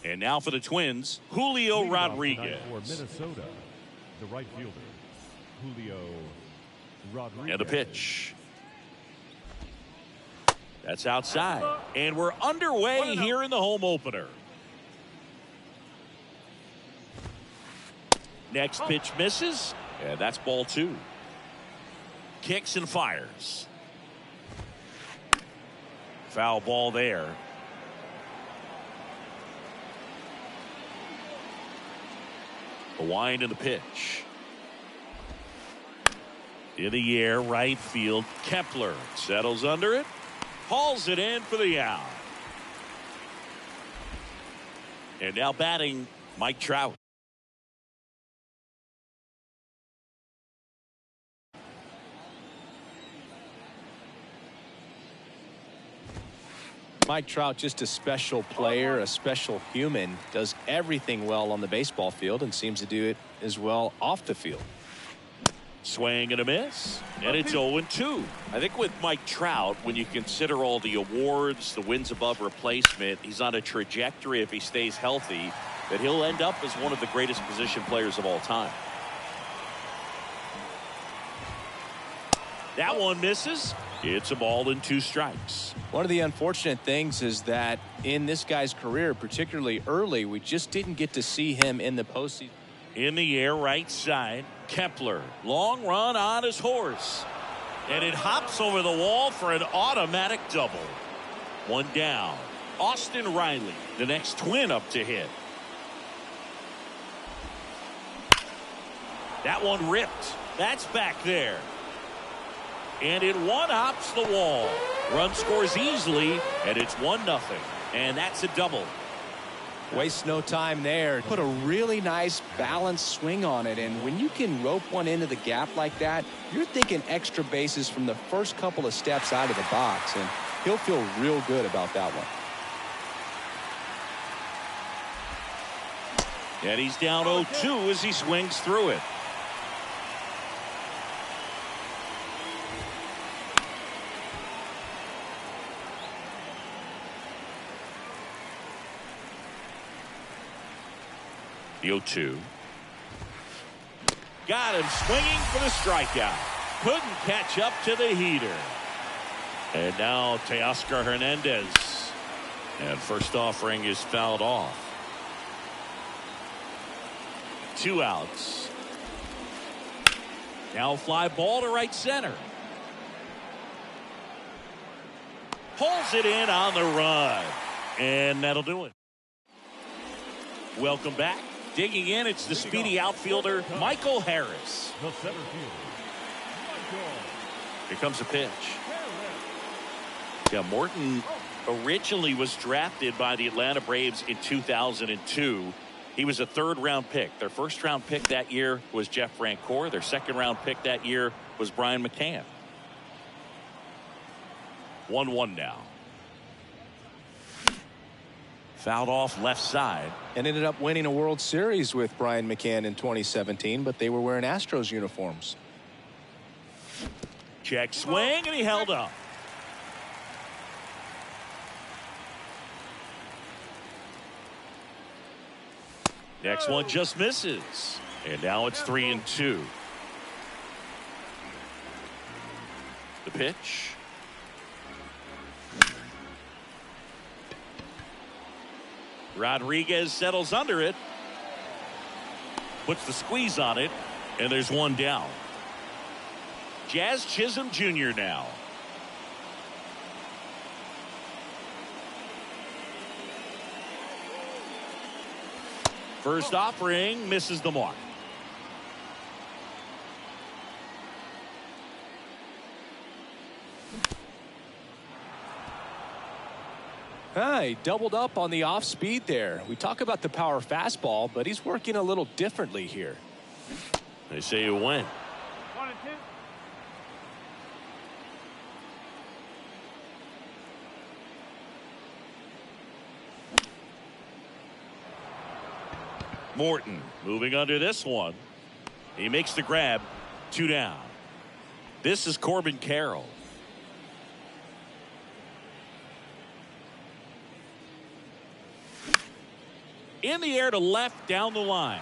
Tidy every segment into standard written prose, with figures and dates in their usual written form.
And now for the Twins, Julio Rodriguez. For Minnesota, the right fielder, Julio Rodriguez. And the pitch. That's outside. And we're underway here in the home opener. Next pitch misses. And that's ball 2. Kicks and fires. Foul ball there. The wind and the pitch. In the air, right field. Kepler settles under it. Hauls it in for the out. And now batting, Mike Trout. Mike Trout, just a special player, a special human, does everything well on the baseball field and seems to do it as well off the field. Swing and a miss, and it's 0-2. I think with Mike Trout, when you consider all the awards, the wins above replacement, he's on a trajectory, if he stays healthy, that he'll end up as one of the greatest position players of all time. That one misses. It's a ball and 2 strikes. One of the unfortunate things is that in this guy's career, particularly early, we just didn't get to see him in the postseason. In the air, right side. Kepler, long run on his horse. And it hops over the wall for an automatic double. 1 down. Austin Riley, the next Twin up to hit. That one ripped. That's back there. And it one-hops the wall. Run scores easily, and it's 1-0. And that's a double. Waste no time there. Put a really nice balanced swing on it, and when you can rope one into the gap like that, you're thinking extra bases from the first couple of steps out of the box, and he'll feel real good about that one. And he's down 0-2 as he swings through it. The 0-2. Got him swinging for the strikeout. Couldn't catch up to the heater. And now Teoscar Hernandez. And first offering is fouled off. 2 outs. Now fly ball to right center. Pulls it in on the run. And that'll do it. Welcome back. Digging in, it's the speedy outfielder, Michael Harris. The center fielder, Michael. Here comes a pitch. Yeah, Morton originally was drafted by the Atlanta Braves in 2002. He was a 3rd-round pick. Their 1st-round pick that year was Jeff Francoeur. Their 2nd-round pick that year was Brian McCann. 1-1 now. Fouled off left side. And ended up winning a World Series with Brian McCann in 2017, but they were wearing Astros uniforms. Check swing, and he held up. Next one just misses. And now it's 3-2. The pitch. Rodriguez settles under it. Puts the squeeze on it. And there's 1 down. Jazz Chisholm Jr. now. First offering misses the mark. He doubled up on the off speed there. We talk about the power fastball, but he's working a little differently here. They say you win. 1-2. Morton moving under this one. He makes the grab. 2 down. This is Corbin Carroll. In the air to left down the line.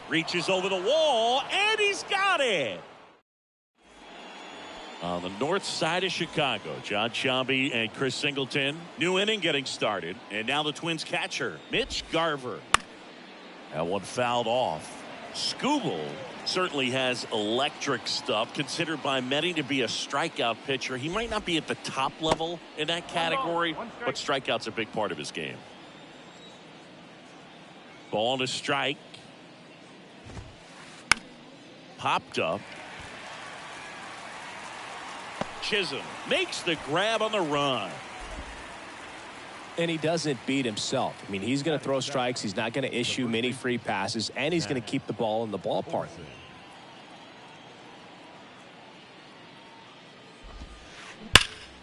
Reaches over the wall, and he's got it. On the north side of Chicago, John Sciambi and Chris Singleton. New inning getting started. And now the Twins catcher, Mitch Garver. That one fouled off. Skubal certainly has electric stuff, considered by many to be a strikeout pitcher. He might not be at the top level in that category, but strikeout's a big part of his game. Ball to strike. Popped up. Chisholm makes the grab on the run. And he doesn't beat himself. I mean, he's going to throw strikes. He's not going to issue many free passes, and he's going to keep the ball in the ballpark.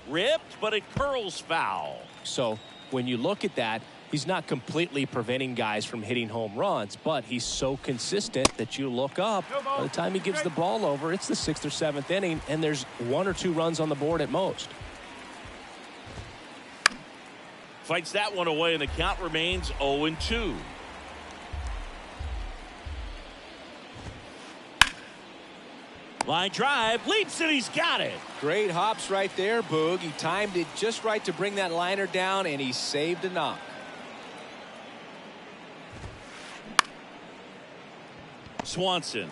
Ripped, but it curls foul. So when you look at that, he's not completely preventing guys from hitting home runs, but he's so consistent that you look up. By the time he gives the ball over, it's the 6th or 7th inning, and there's 1 or 2 runs on the board at most. Fights that one away, and the count remains 0-2. Line drive, leaps it, he's got it. Great hops right there, Boog. He timed it just right to bring that liner down, and he saved a knock. Swanson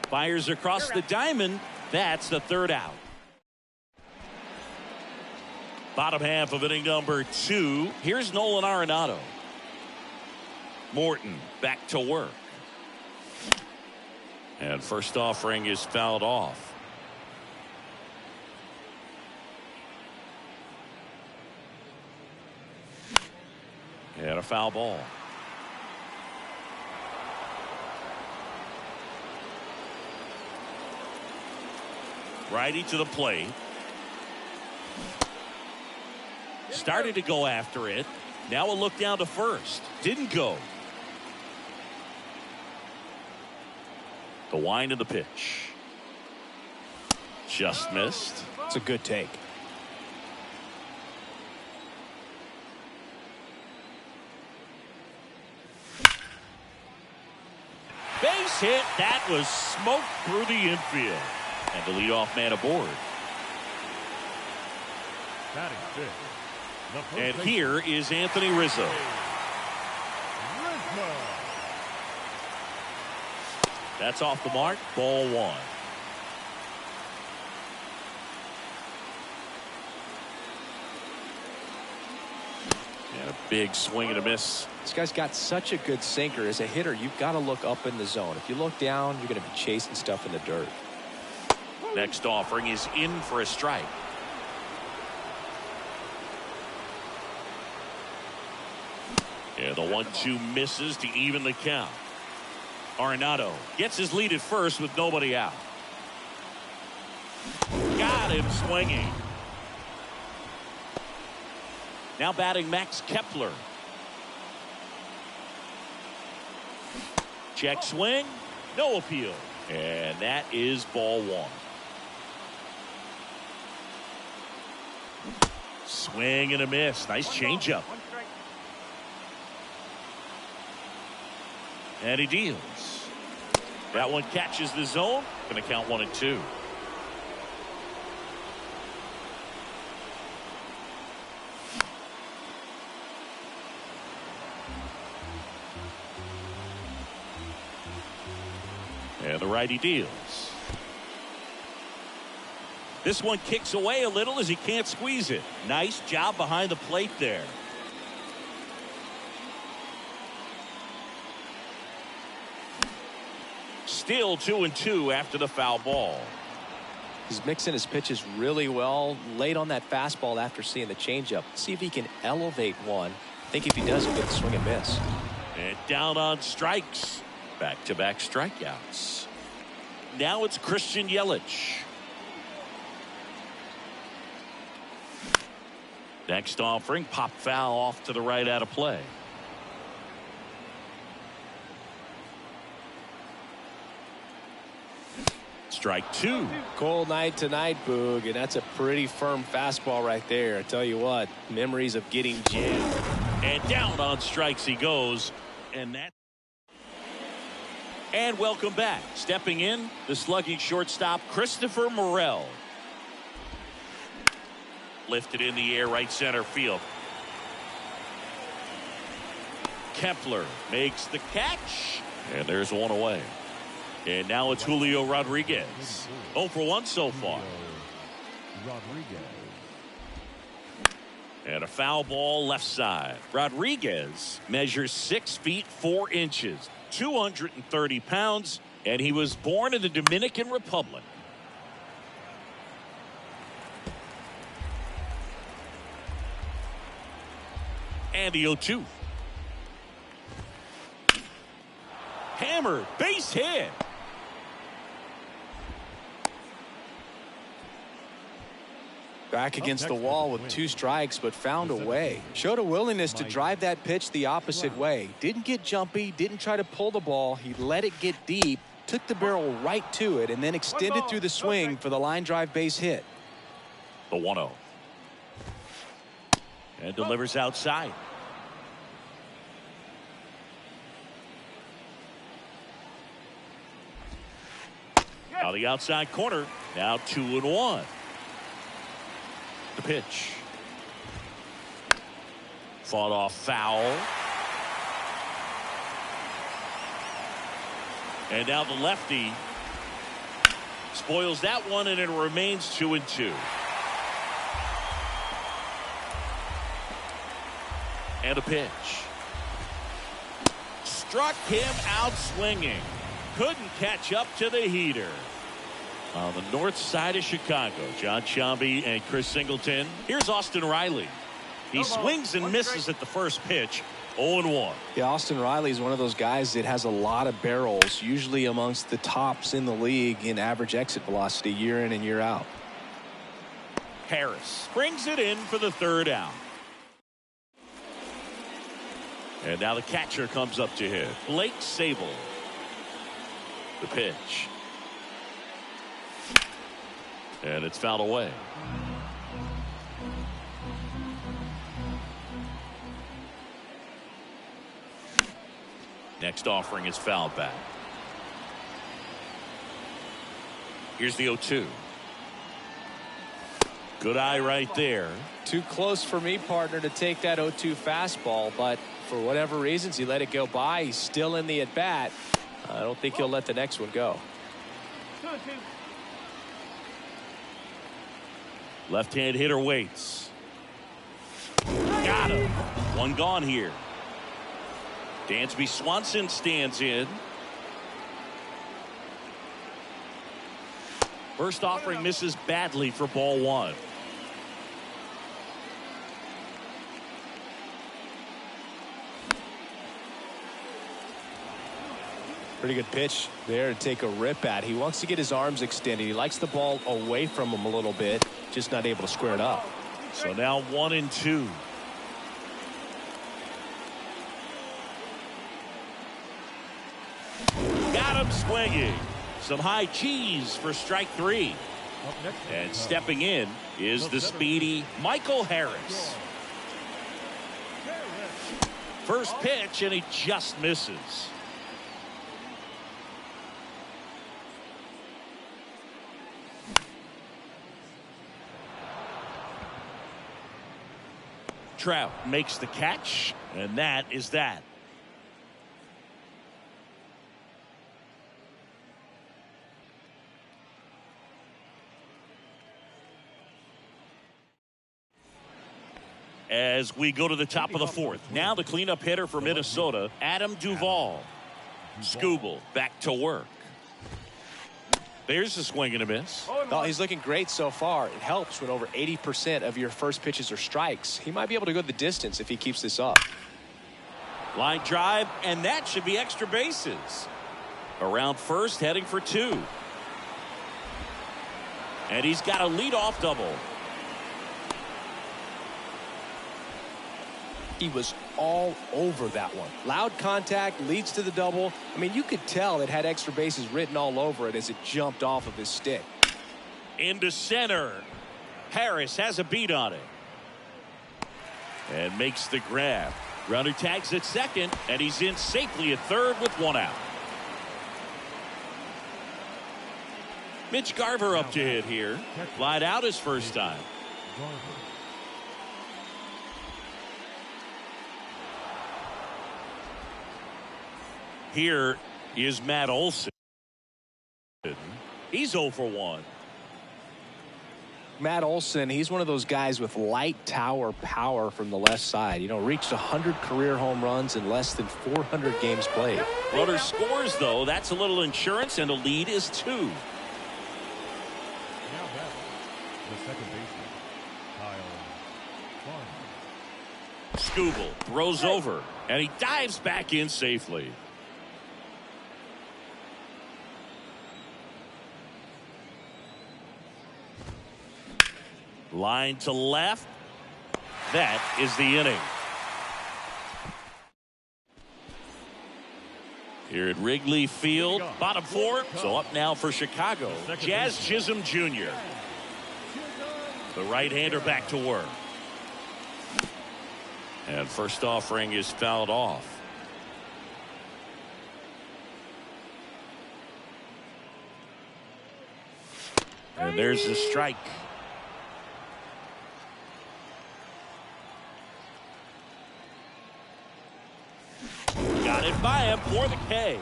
fires across the diamond. That's the 3rd out. Bottom half of inning number 2. Here's Nolan Arenado. Morton back to work. And first offering is fouled off. And a foul ball. Righty to the plate. Started to go after it. Now a look down to first. Didn't go. The wind of the pitch. Just missed. It's a good take. Base hit. That was smoked through the infield. And the leadoff man aboard. Batting fifth. And here is Anthony Rizzo. That's off the mark. Ball 1. And a big swing and a miss. This guy's got such a good sinker. As a hitter, you've got to look up in the zone. If you look down, you're going to be chasing stuff in the dirt. Next offering is in for a strike. And the 1-2 misses to even the count. Arenado gets his lead at first with nobody out. Got him swinging. Now batting Max Kepler. Check swing. No appeal. And that is ball 1. Swing and a miss. Nice changeup. And he deals. That one catches the zone. Going to count 1-2. And the righty deals. This one kicks away a little as he can't squeeze it. Nice job behind the plate there. Still 2-2 after the foul ball. He's mixing his pitches really well. Late on that fastball after seeing the changeup. See if he can elevate one. I think if he does, he'll get the swing and miss. And down on strikes. Back-to-back strikeouts. Now it's Christian Yelich. Next offering, pop foul off to the right out of play. Strike two. Cold night tonight, Boog, and that's a pretty firm fastball right there. I tell you what, memories of getting jammed. And down on strikes he goes. And welcome back. Stepping in, the slugging shortstop, Christopher Morel. Lifted in the air, right center field. Kepler makes the catch. And there's one away. And now it's Julio Rodriguez. 0 for 1 so far. Rodriguez. And a foul ball left side. Rodriguez measures 6 feet 4 inches, 230 pounds, and he was born in the Dominican Republic. And the 0-2. Hammered, base hit. Back against the wall with 2 strikes, but found a way. Showed a willingness to drive that pitch the opposite way. Didn't get jumpy, didn't try to pull the ball. He let it get deep, took the barrel right to it, and then extended through the swing for the line drive base hit. The 1-0. And delivers outside. Now the outside corner. Now 2-1. The pitch. Fought off foul. And now the lefty spoils that one, and it remains 2-2. And a pitch. Struck him out swinging. Couldn't catch up to the heater. On the north side of Chicago, John Sciambi and Chris Singleton. Here's Austin Riley. He swings and misses at the first pitch. 0-1. Yeah, Austin Riley is one of those guys that has a lot of barrels, usually amongst the tops in the league in average exit velocity year in and year out. Harris brings it in for the 3rd out. And now the catcher comes up to hit. Blake Sable. The pitch. And it's fouled away. Next offering is fouled back. Here's the 0-2. Good eye right there. Too close for me, partner, to take that 0-2 fastball, but for whatever reasons, he let it go by. He's still in the at-bat. I don't think he'll let the next one go. Left-hand hitter waits. Got him. One gone here. Dansby Swanson stands in. First offering misses badly for ball 1. Pretty good pitch there to take a rip at. He wants to get his arms extended. He likes the ball away from him a little bit, just not able to square it up. So now 1-2. Got him swinging. Some high cheese for strike 3. And stepping in is the speedy Michael Harris. First pitch, and he just misses. Trout makes the catch, and that is that. As we go to the top of the 4th. Now the cleanup hitter for Minnesota, Adam Duvall. Skubal back to work. There's a swing and a miss. Oh, he's looking great so far. It helps when over 80% of your first pitches are strikes. He might be able to go the distance if he keeps this up. Line drive, and that should be extra bases. Around first, heading for 2. And he's got a leadoff double. He was all over that one. Loud contact leads to the double. I mean, you could tell it had extra bases written all over it as it jumped off of his stick. Into center. Harris has a beat on it. And makes the grab. Runner tags at second, and he's in safely at third with one out. Mitch Garver up to hit here. Flied out his first time. Here is Matt Olson. He's 0 for 1. Matt Olson, he's one of those guys with light tower power from the left side. You know, reached 100 career home runs in less than 400 games played. Runner scores, though. That's a little insurance, and the lead is 2. Now back, the second baseman, Kyle Farmer. Skubal throws over, and he dives back in safely. Line to left. That is the inning. Here at Wrigley Field, bottom 4. So up now for Chicago, Jazz Chisholm Jr. The right-hander back to work. And first offering is fouled off. And there's the strike. Got it by him for the K.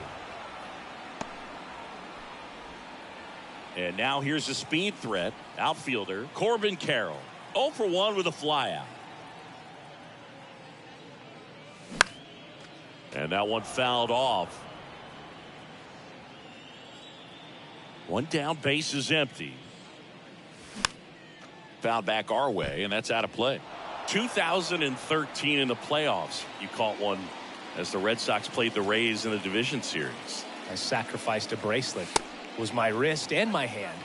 And now here's a speed threat. Outfielder Corbin Carroll. 0 for 1 with a flyout. And that one fouled off. One down, base is empty. Fouled back our way, and that's out of play. 2013 in the playoffs, you caught one as the Red Sox played the Rays in the division series. I sacrificed a bracelet. It was my wrist and my hand.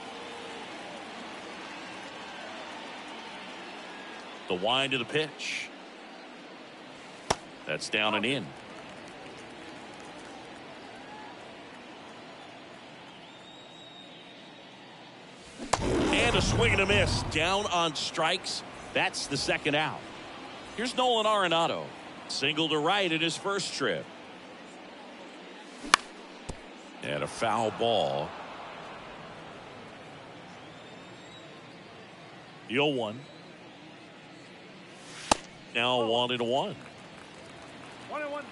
The wind of the pitch. That's down and in. And a swing and a miss. Down on strikes. That's the second out. Here's Nolan Arenado. Single to right in his first trip. And a foul ball. The 0-1. Now 1-1. 1-1.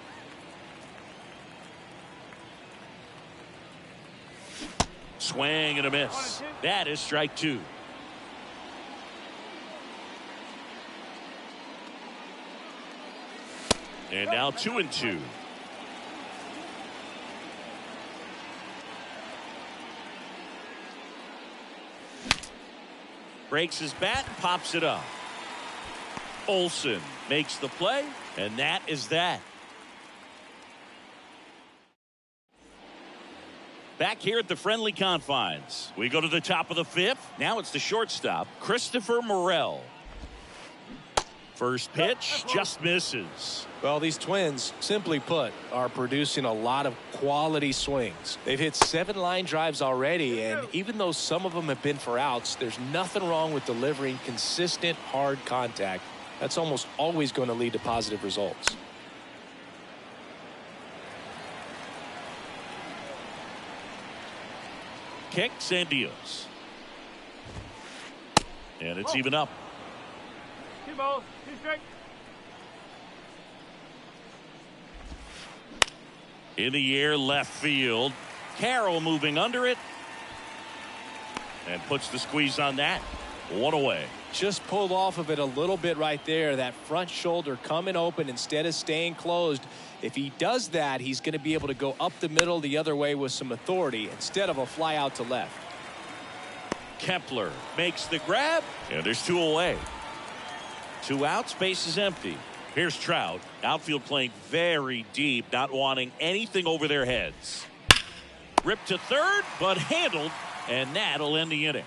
Swing and a miss. That is strike 2. And now 2-2. Breaks his bat, pops it up. Olson makes the play, and that is that. Back here at the friendly confines. We go to the top of the 5th. Now it's the shortstop, Christopher Morel. First pitch just misses. Well, these Twins, simply put, are producing a lot of quality swings. They've hit 7 line drives already, and even though some of them have been for outs, there's nothing wrong with delivering consistent, hard contact. That's almost always going to lead to positive results. Kicks and deals. And it's even up. 2 balls, 2 strikes. In the air, left field. Carroll moving under it. And puts the squeeze on that. 1 away. Just pulled off of it a little bit right there. That front shoulder coming open instead of staying closed. If he does that, he's going to be able to go up the middle the other way with some authority instead of a fly out to left. Kepler makes the grab. And there's 2 away. 2 outs, base is empty. Here's Trout. Outfield playing very deep, not wanting anything over their heads. Ripped to third, but handled, and that'll end the inning.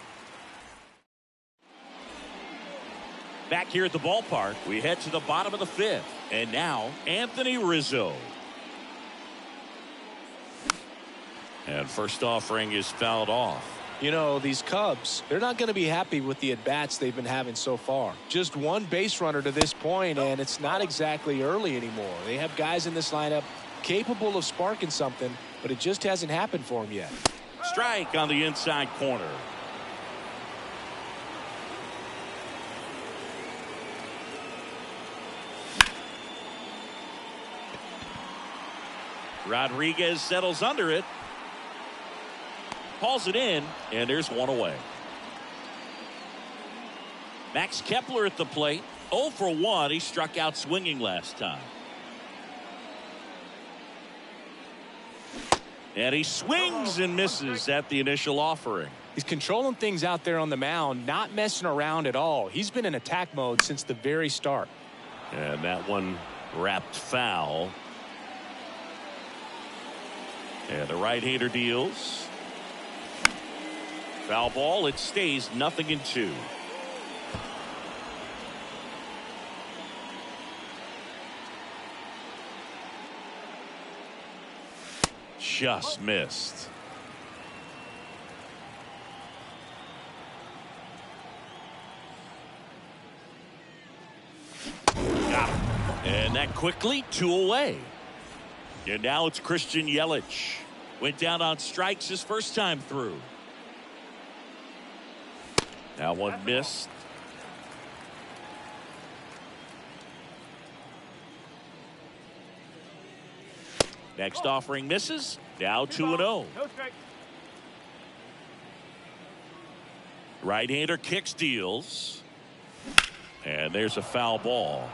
Back here at the ballpark, we head to the bottom of the fifth. And now, Anthony Rizzo. And first offering is fouled off. You know, these Cubs, they're not going to be happy with the at-bats they've been having so far. Just one base runner to this point, and it's not exactly early anymore. They have guys in this lineup capable of sparking something, but it just hasn't happened for them yet. Strike on the inside corner. Rodriguez settles under it. Hauls it in, and there's one away. Max Kepler at the plate. 0 for 1. He struck out swinging last time. And he swings and misses at the initial offering. He's controlling things out there on the mound, not messing around at all. He's been in attack mode since the very start. And that one wrapped foul. And the right-hander deals. Foul ball. It stays 0-2. Just missed. Got him. And that quickly 2 away. And now it's Christian Yelich. Went down on strikes his first time through. Now one missed. Next offering misses. Now 2-0. No strike. Right-hander kicks, deals. And there's a foul ball.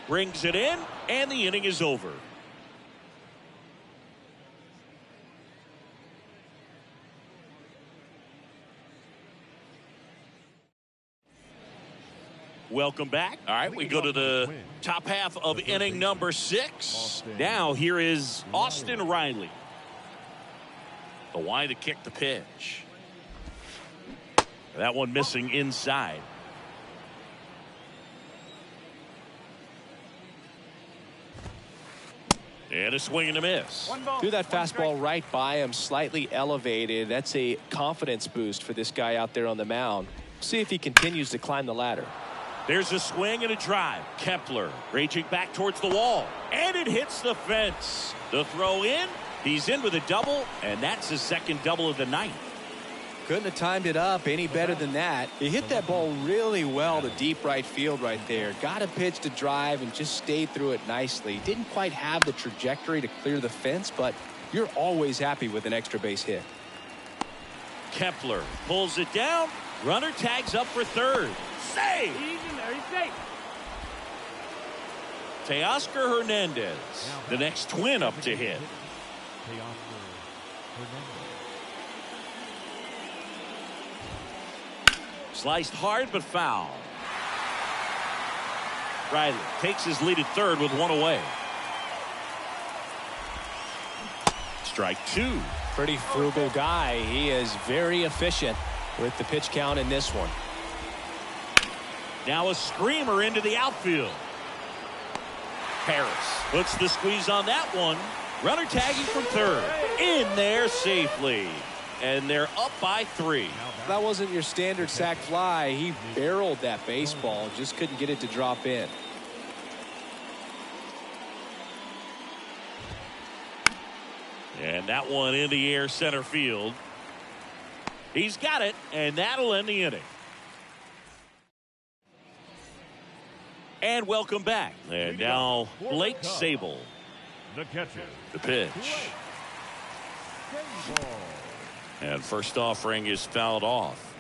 Brings it in, and the inning is over. Welcome back. All right, we go to the top half of inning number 6. Now here is Austin Riley. The Y to kick the pitch. That one missing inside. And a swing and a miss. Threw that fastball right by him, slightly elevated. That's a confidence boost for this guy out there on the mound. See if he continues to climb the ladder. There's a swing and a drive. Kepler raging back towards the wall. And it hits the fence. The throw in. He's in with a double. And that's his second double of the night. Couldn't have timed it up any better than that. He hit that ball really well to deep right field right there. Got a pitch to drive and just stayed through it nicely. Didn't quite have the trajectory to clear the fence, but you're always happy with an extra base hit. Kepler pulls it down. Runner tags up for third. Save! He's in there. He's safe. Teoscar Hernandez, the next twin up to hit. Sliced hard but foul. Riley takes his lead at third with one away. Strike 2. Pretty frugal guy. He is very efficient with the pitch count in this one. Now a screamer into the outfield. Harris puts the squeeze on that one. Runner tagging from third. In there safely. And they're up by 3. That wasn't your standard sac fly. He barreled that baseball. Just couldn't get it to drop in. And that one in the air center field. He's got it, and that'll end the inning. And welcome back. And now Blake Sable. The catcher. The pitch. And first offering is fouled off.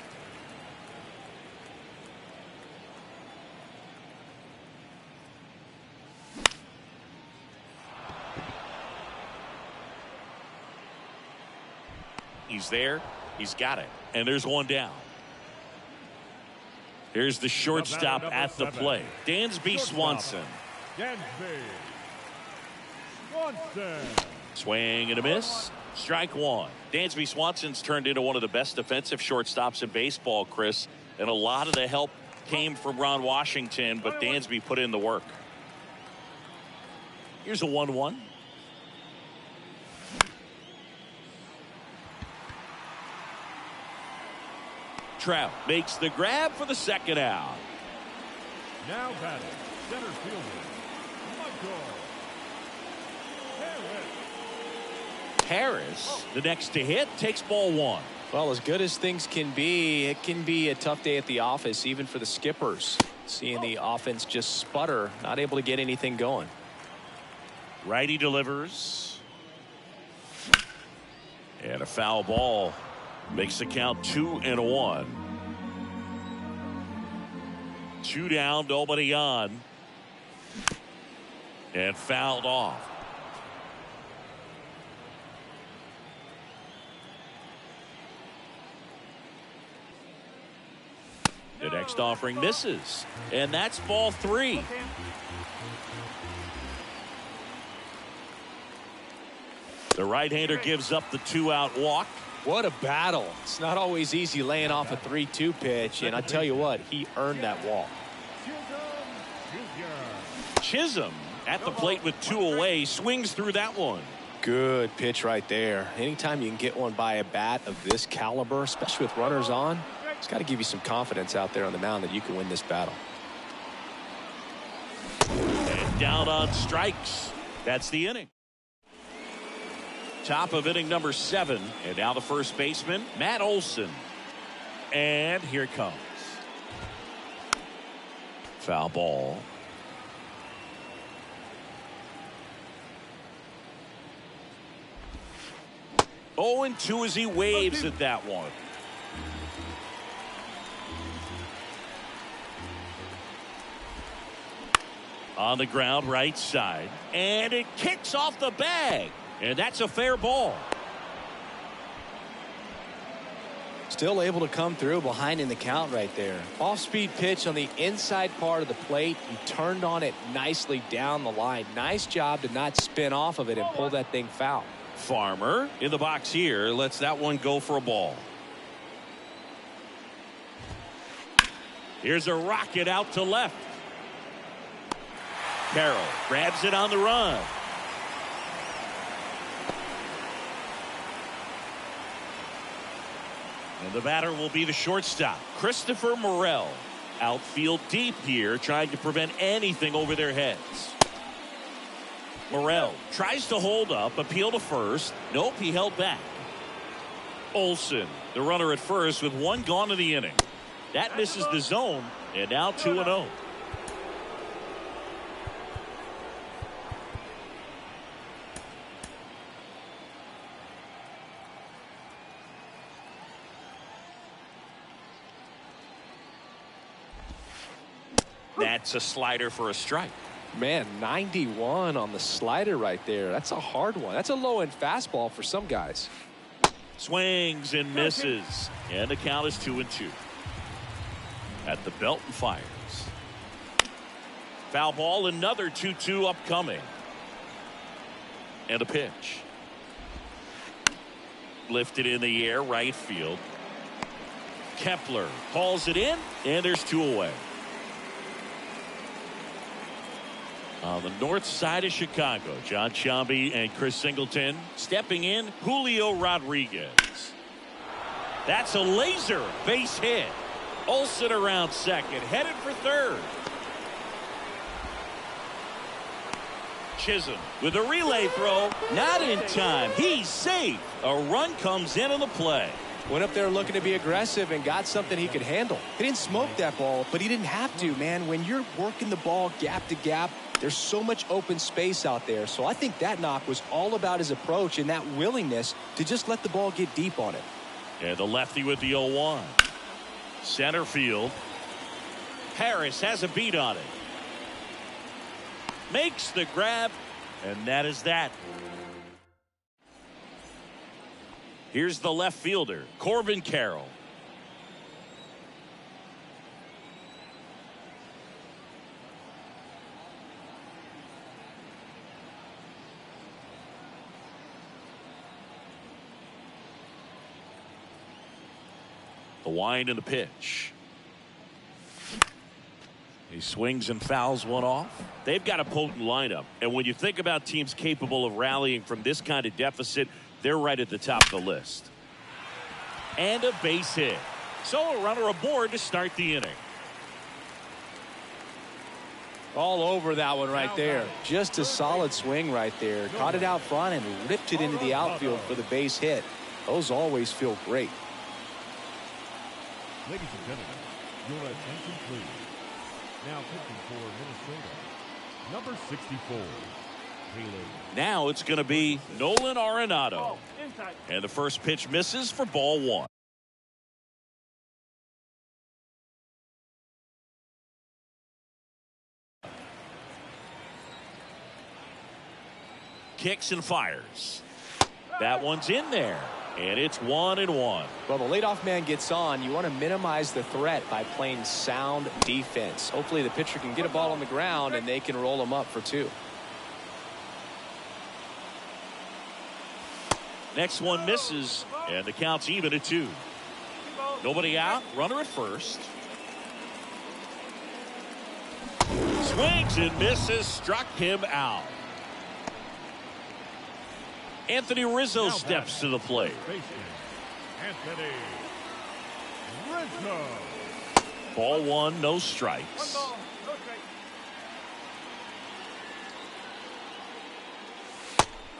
He's there. He's got it. And there's one down. Here's the shortstop at the plate, Dansby Swanson. Dansby Swanson. Swing and a miss. Strike one. Dansby Swanson's turned into one of the best defensive shortstops in baseball, Chris. And a lot of the help came from Ron Washington, but Dansby put in the work. Here's a 1-1. Trout makes the grab for the second out. Now batting, center fielder, Michael Harris, the next to hit, takes ball one. Well, as good as things can be, it can be a tough day at the office, even for the skippers. Seeing the offense just sputter, not able to get anything going. Righty delivers. And a foul ball. Makes the count 2-1. 2 down, nobody on. And fouled off. The next offering misses. And that's ball 3. The right-hander gives up the 2-out walk. What a battle. It's not always easy laying off a 3-2 pitch, and I tell you what, he earned that walk. Chisholm at the plate with 2 away, swings through that one. Good pitch right there. Anytime you can get one by a bat of this caliber, especially with runners on, it's got to give you some confidence out there on the mound that you can win this battle. And down on strikes. That's the inning. Top of inning number 7. And now the first baseman, Matt Olson. And here it comes. Foul ball. Oh, and 2 as he waves at that one. On the ground, right side. And it kicks off the bag. And that's a fair ball. Still able to come through behind in the count right there. Off-speed pitch on the inside part of the plate. He turned on it nicely down the line. Nice job to not spin off of it and pull that thing foul. Farmer in the box here lets that one go for a ball. Here's a rocket out to left. Carroll grabs it on the run. And the batter will be the shortstop, Christopher Morel. Outfield deep here, trying to prevent anything over their heads. Morel tries to hold up, appeal to first. Nope, he held back. Olson, the runner at first with 1 gone in the inning. That misses the zone, and now 2-0. That's a slider for a strike. Man, 91 on the slider right there. That's a hard one. That's a low-end fastball for some guys. Swings and misses. And the count is 2-2. At the belt and fires. Foul ball, another 2-2 upcoming. And a pitch. Lifted in the air, right field. Kepler hauls it in, and there's 2 away. On the north side of Chicago, John Sciambi and Chris Singleton stepping in. Julio Rodriguez. That's a laser base hit. Olson around second, headed for third. Chisholm with a relay throw, not in time. He's safe. A run comes in on the play. Went up there looking to be aggressive and got something he could handle. He didn't smoke that ball, but he didn't have to, man. When you're working the ball gap to gap, there's so much open space out there. So I think that knock was all about his approach and that willingness to just let the ball get deep on it. And the lefty with the 0-1. Center field. Harris has a beat on it. Makes the grab, and that is that. Here's the left fielder, Corbin Carroll. The wind and the pitch. He swings and fouls one off. They've got a potent lineup. And when you think about teams capable of rallying from this kind of deficit, they're right at the top of the list. And a base hit. So a runner aboard to start the inning. All over that one right there. Just a solid swing right there. Caught it out front and ripped it into the outfield for the base hit. Those always feel great. Ladies and gentlemen, your attention please. Now pitching for Minnesota, number 64, Caleb. Now it's going to be Nolan Arenado. And the first pitch misses for ball one. Kicks and fires. That one's in there. And it's 1-1. Well, the leadoff man gets on. You want to minimize the threat by playing sound defense. Hopefully the pitcher can get a ball on the ground and they can roll him up for 2. Next one misses, and the count's even at 2. Nobody out, runner at first. Swings and misses, struck him out. Anthony Rizzo steps to the plate. Anthony Rizzo. Ball one, no strikes.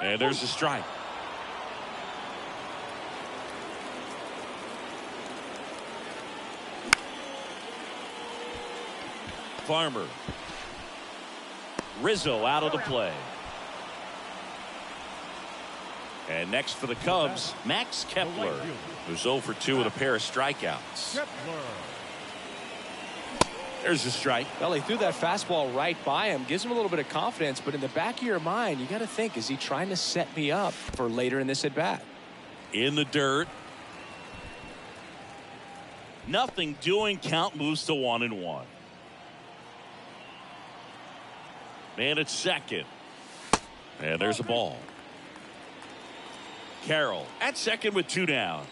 And there's a strike. Farmer. Rizzo out of the play. And next for the Cubs, Max Kepler, who's 0 for 2 with a pair of strikeouts. There's a strike. Well, he threw that fastball right by him. Gives him a little bit of confidence, but in the back of your mind, you got to think, is he trying to set me up for later in this at-bat? In the dirt. Nothing doing. Count moves to 1-1. Man at second. And there's a ball. Carroll at second with 2 down.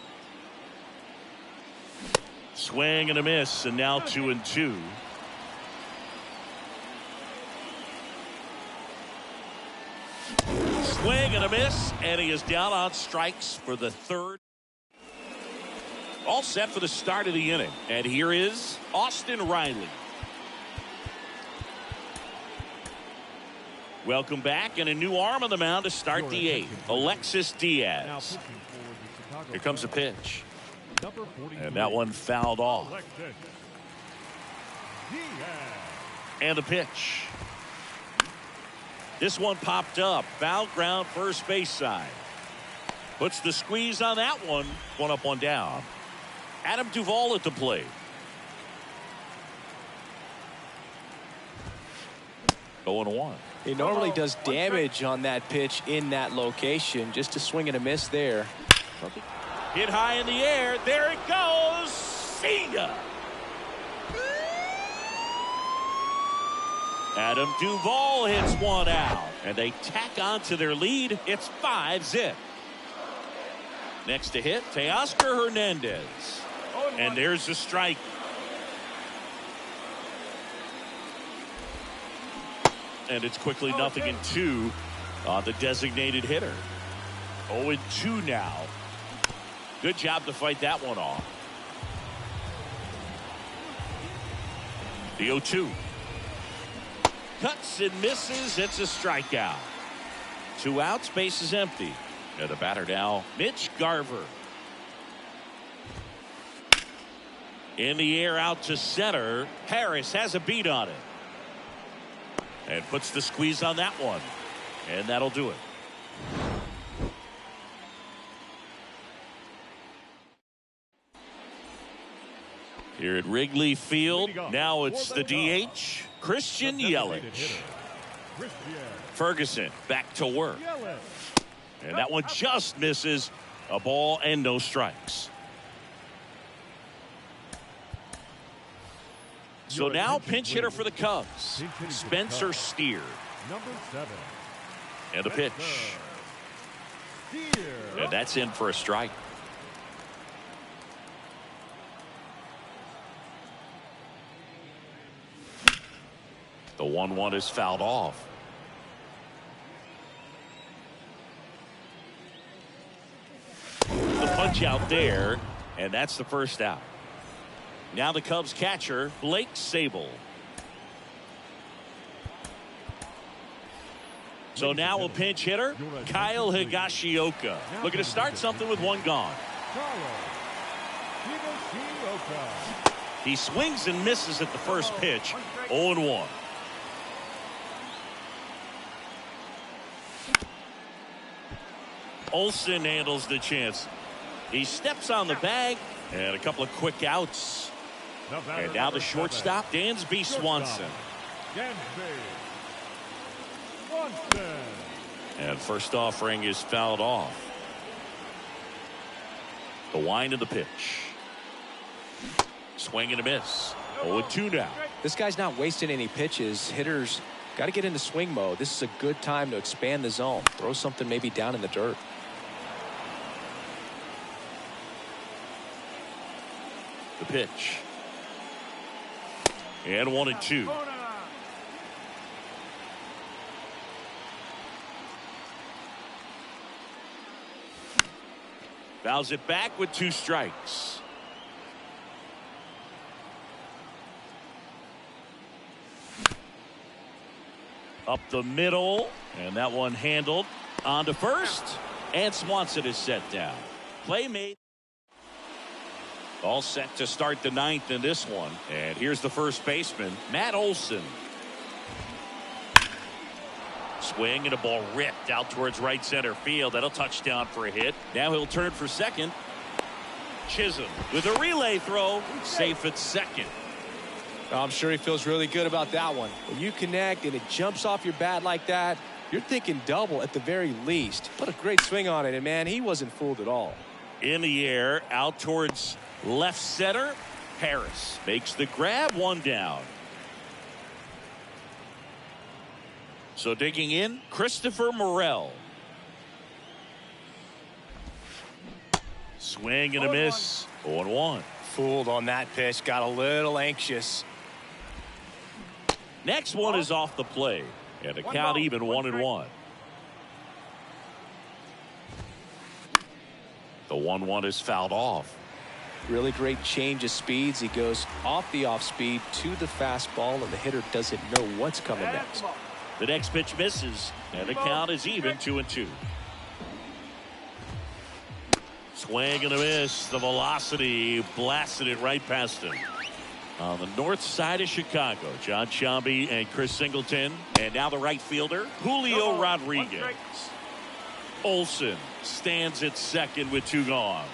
Swing and a miss, and now 2-2. Swing and a miss, and he is down on strikes for the 3rd. All set for the start of the inning. And here is Austin Riley. Welcome back, and a new arm on the mound to start the 8th. Alexis Diaz. Here comes a pitch. And that one fouled off. And the pitch. This one popped up. Foul ground, first base side. Puts the squeeze on that one. 1 up, 1 down. Adam Duvall at the plate. Going 1. He normally does damage on that pitch in that location. Just a swing and a miss there. Hit high in the air. There it goes. See ya. Adam Duvall hits one out. And they tack on to their lead. It's 5-zip. Next to hit, Teoscar Hernandez. And there's a strike. And it's quickly 0-2 on the designated hitter. 0-2 now. Good job to fight that one off. The 0-2. Cuts and misses. It's a strikeout. 2 outs, base is empty. And the batter now, Mitch Garver. In the air out to center. Harris has a beat on it. And puts the squeeze on that one. And that'll do it. Here at Wrigley Field, now it's the DH, Christian Yelich. Ferguson back to work. And that one just misses. A ball and no strikes. So now pinch hitter for the Cubs, Spencer Steer. Number 7. And the pitch. And that's in for a strike. The 1-1 is fouled off. The punch out there, and that's the first out. Now the Cubs catcher, Blake Sabol. So now a pinch hitter, Kyle Higashioka. Looking to start something with one gone. He swings and misses at the first pitch. 0-1. Olsen handles the chance. He steps on the bag, and a couple of quick outs. And now the shortstop, Dansby Swanson. And first offering is fouled off. The wind of the pitch. Swing and a miss. 0-2 now. This guy's not wasting any pitches. Hitters got to get into swing mode. This is a good time to expand the zone. Throw something maybe down in the dirt. The pitch. And 1-2. Fouls it back with 2 strikes. Up the middle, and that one handled. On to first, and Swanson is set down. Play made. All set to start the 9th in this one. And here's the first baseman, Matt Olson. Swing and a ball ripped out towards right center field. That'll touch down for a hit. Now he'll turn for second. Chisholm with a relay throw. Safe at second. I'm sure he feels really good about that one. When you connect and it jumps off your bat like that, you're thinking double at the very least. Put a great swing on it, and man, he wasn't fooled at all. In the air, out towards left center. Harris makes the grab, 1 down. So digging in, Christopher Morel. Swing and a miss. 0-1. Fooled on that pitch. Got a little anxious. Next one is off the plate. And the count even 1-1. The 1-1 is fouled off. Really great change of speeds. He goes off the off speed to the fastball, and the hitter doesn't know what's coming next. The next pitch misses, and the count is even 2-2. Swing and a miss. The velocity blasted it right past him. On the north side of Chicago, John Sciambi and Chris Singleton. And now the right fielder, Julio Rodriguez. Olsen stands at second with 2 gone.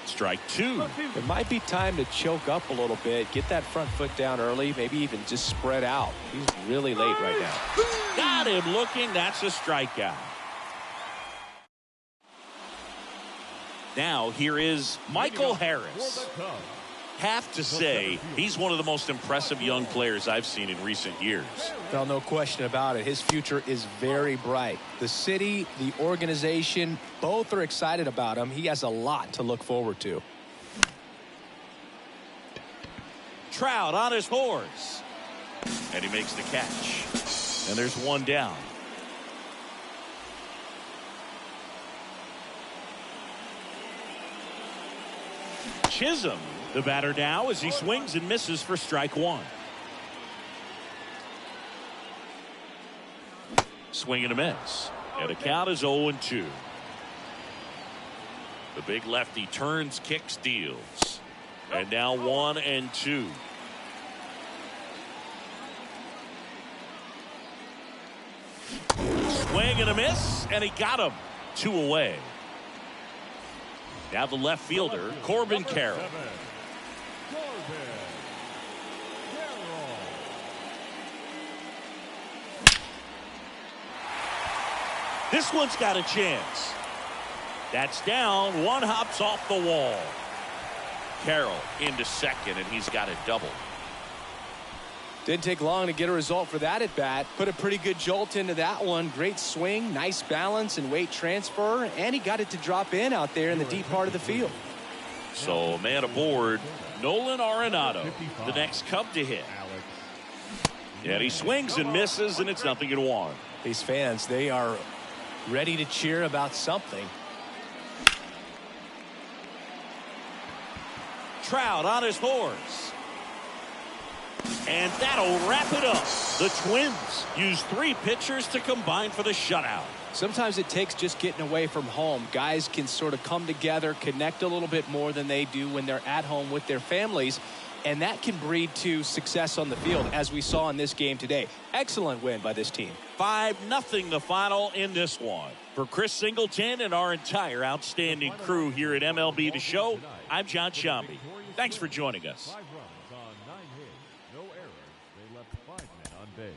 Strike 2. It might be time to choke up a little bit, get that front foot down early, maybe even just spread out. He's really late right now. Got him looking. That's a strikeout. Now here is Michael Harris. Have to say he's one of the most impressive young players I've seen in recent years. Well, no question about it. His future is very bright. The city, the organization, both are excited about him. He has a lot to look forward to. Trout on his horse. And he makes the catch. And there's 1 down. Chisholm, the batter now, as he swings and misses for strike 1. Swing and a miss. And the count is 0-2. The big lefty turns, kicks, deals. And now 1-2. Swing and a miss, and he got him. 2 away. Now the left fielder, Corbin Carroll. This one's got a chance. That's down. 1 hops off the wall. Carroll into second, and he's got a double. Didn't take long to get a result for that at bat. Put a pretty good jolt into that one. Great swing, nice balance and weight transfer, and he got it to drop in out there in the deep part of the field. So man aboard, Nolan Arenado, the next Cub to hit. And he swings and misses, and it's 0-1. These fans, they are ready to cheer about something. Trout on his horse. And that'll wrap it up. The Twins use 3 pitchers to combine for the shutout. Sometimes it takes just getting away from home. Guys can sort of come together, connect a little bit more than they do when they're at home with their families. And that can breed to success on the field, as we saw in this game today. Excellent win by this team. 5-0 the final in this one. For Chris Singleton and our entire outstanding crew here at MLB The Show, I'm John Shambi. Thanks for joining us. 5 runs on 9 hits, no errors. They left 5 men on base.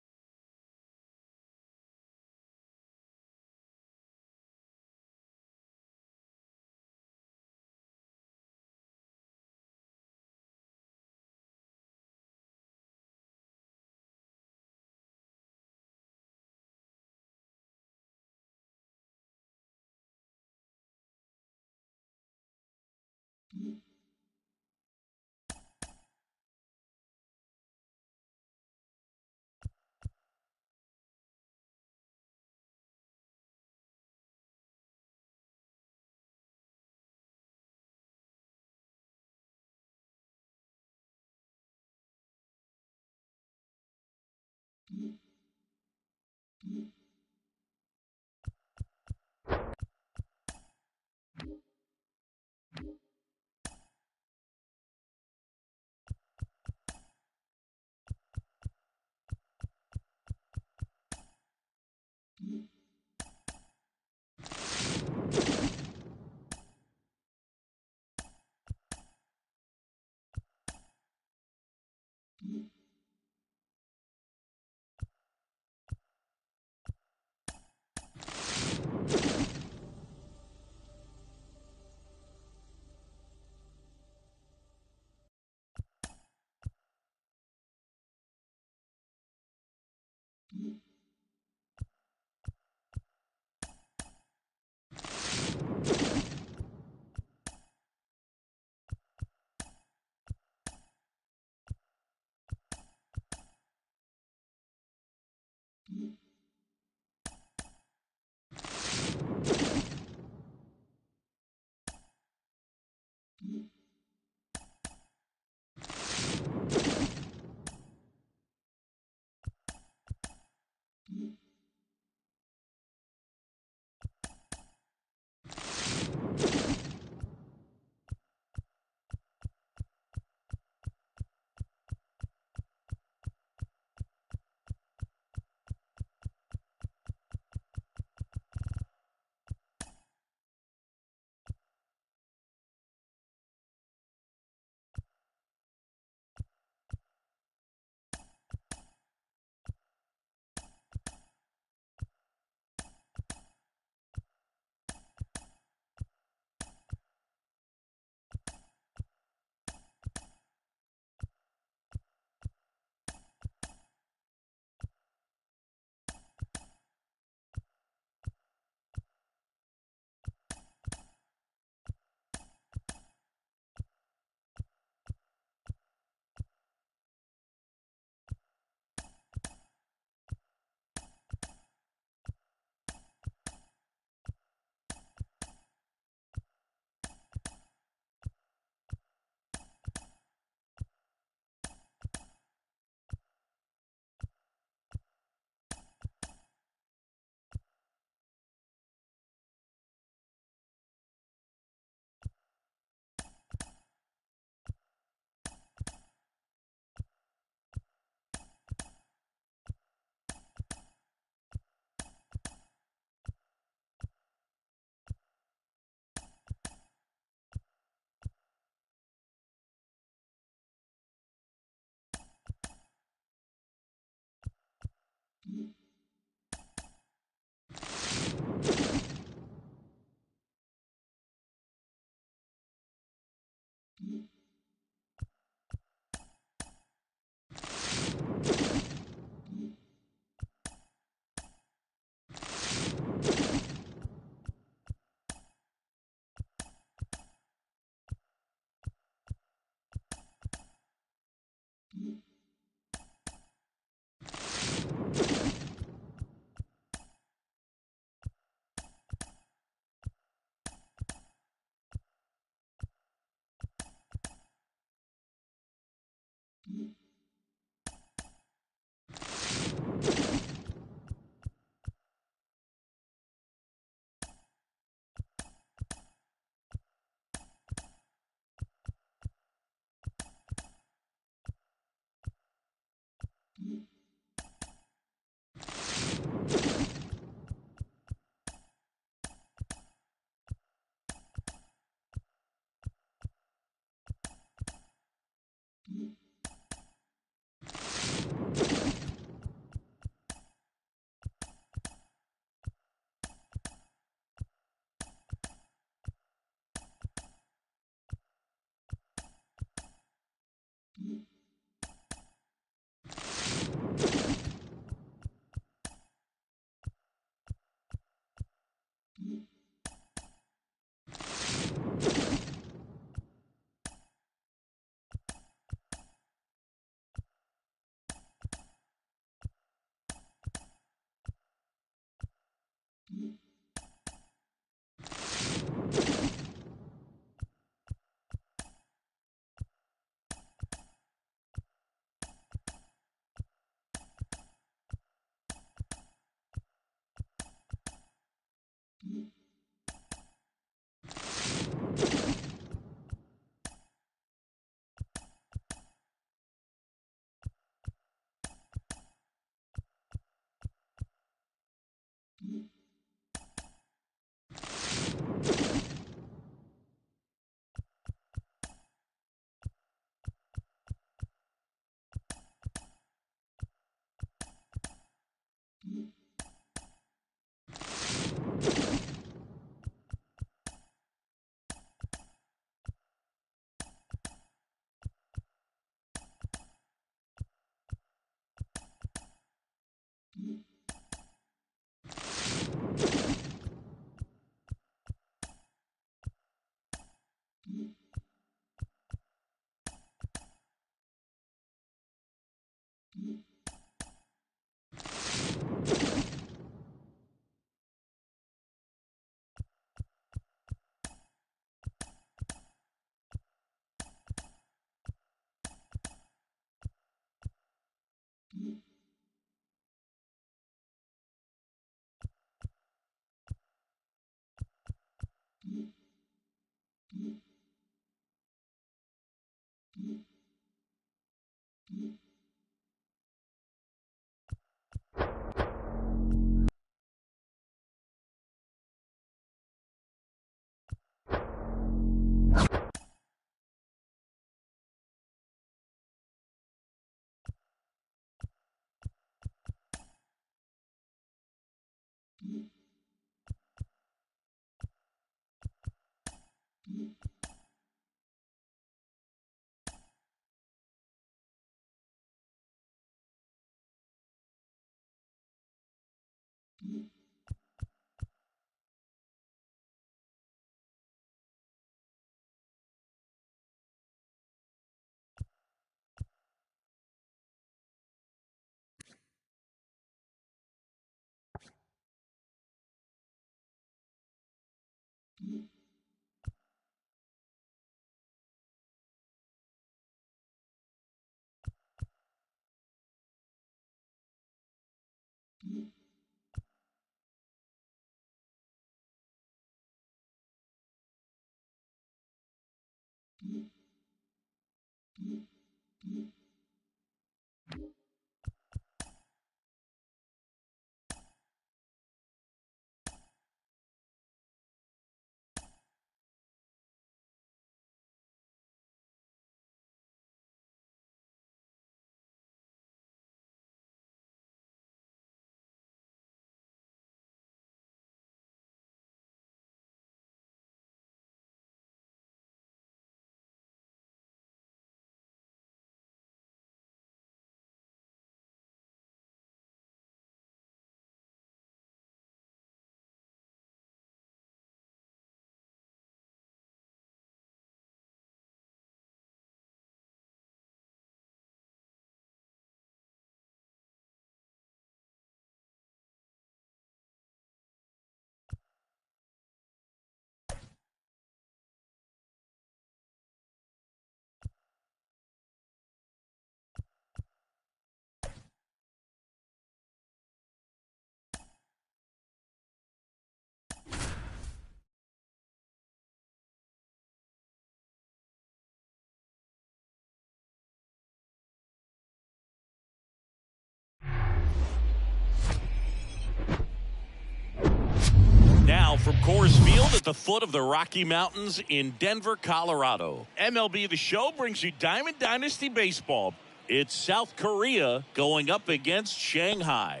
Now from Coors Field at the foot of the Rocky Mountains in Denver, Colorado. MLB The Show brings you Diamond Dynasty Baseball. It's South Korea going up against Shanghai.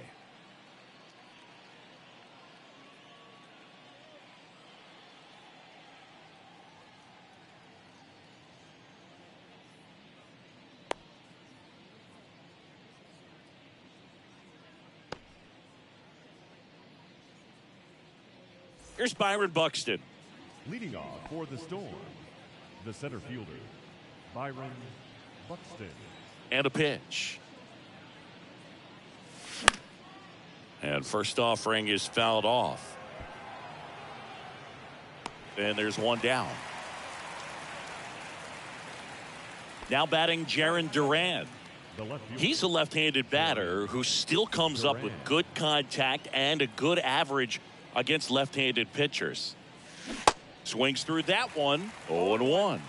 Here's Byron Buxton. Leading off for the Storm, the center fielder, Byron Buxton. And a pitch. And first offering is fouled off. And there's one down. Now batting Jarren Duran. He's a left-handed batter who still comes up with good contact and a good average against left-handed pitchers. Swings through that one. 0-1.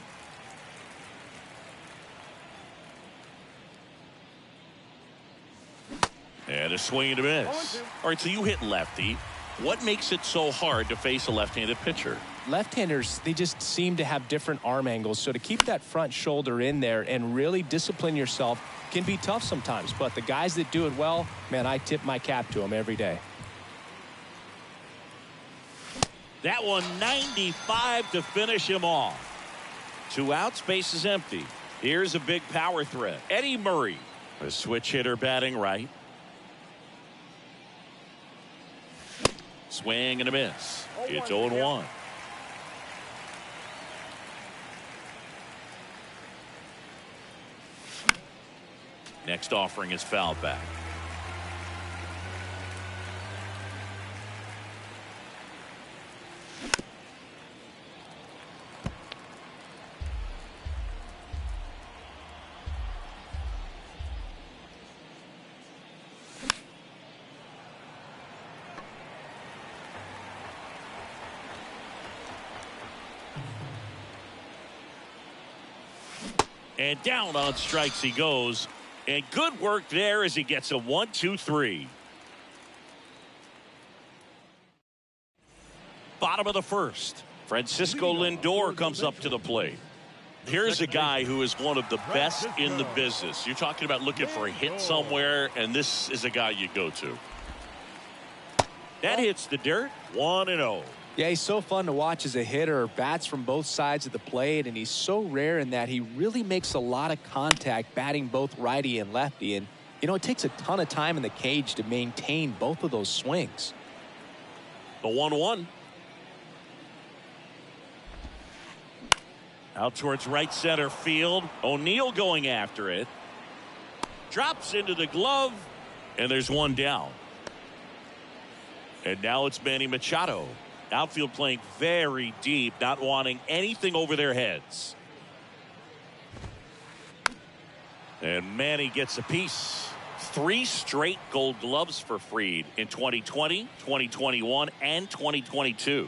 And a swing and a miss. All right, so you hit lefty. What makes it so hard to face a left-handed pitcher? Left-handers, they just seem to have different arm angles. So to keep that front shoulder in there and really discipline yourself can be tough sometimes. But the guys that do it well, man, I tip my cap to them every day. That one 95 to finish him off. 2 outs, base is empty. Here's a big power threat. Eddie Murray, a switch hitter batting right. Swing and a miss. It's 0-1. Next offering is fouled back. And down on strikes he goes. And good work there as he gets a 1-2-3. Bottom of the first. Francisco Lindor comes up to the plate. Here's a guy who is one of the best in the business. You're talking about looking for a hit somewhere, and this is a guy you go to. That hits the dirt. 1-0. Yeah, he's so fun to watch as a hitter. Bats from both sides of the plate, and he's so rare in that he really makes a lot of contact batting both righty and lefty. And, you know, it takes a ton of time in the cage to maintain both of those swings. The 1-1. Out towards right center field. O'Neill going after it. Drops into the glove, and there's one down. And now it's Manny Machado. Outfield playing very deep, not wanting anything over their heads. And Manny gets a piece. 3 straight gold gloves for Fried in 2020, 2021, and 2022.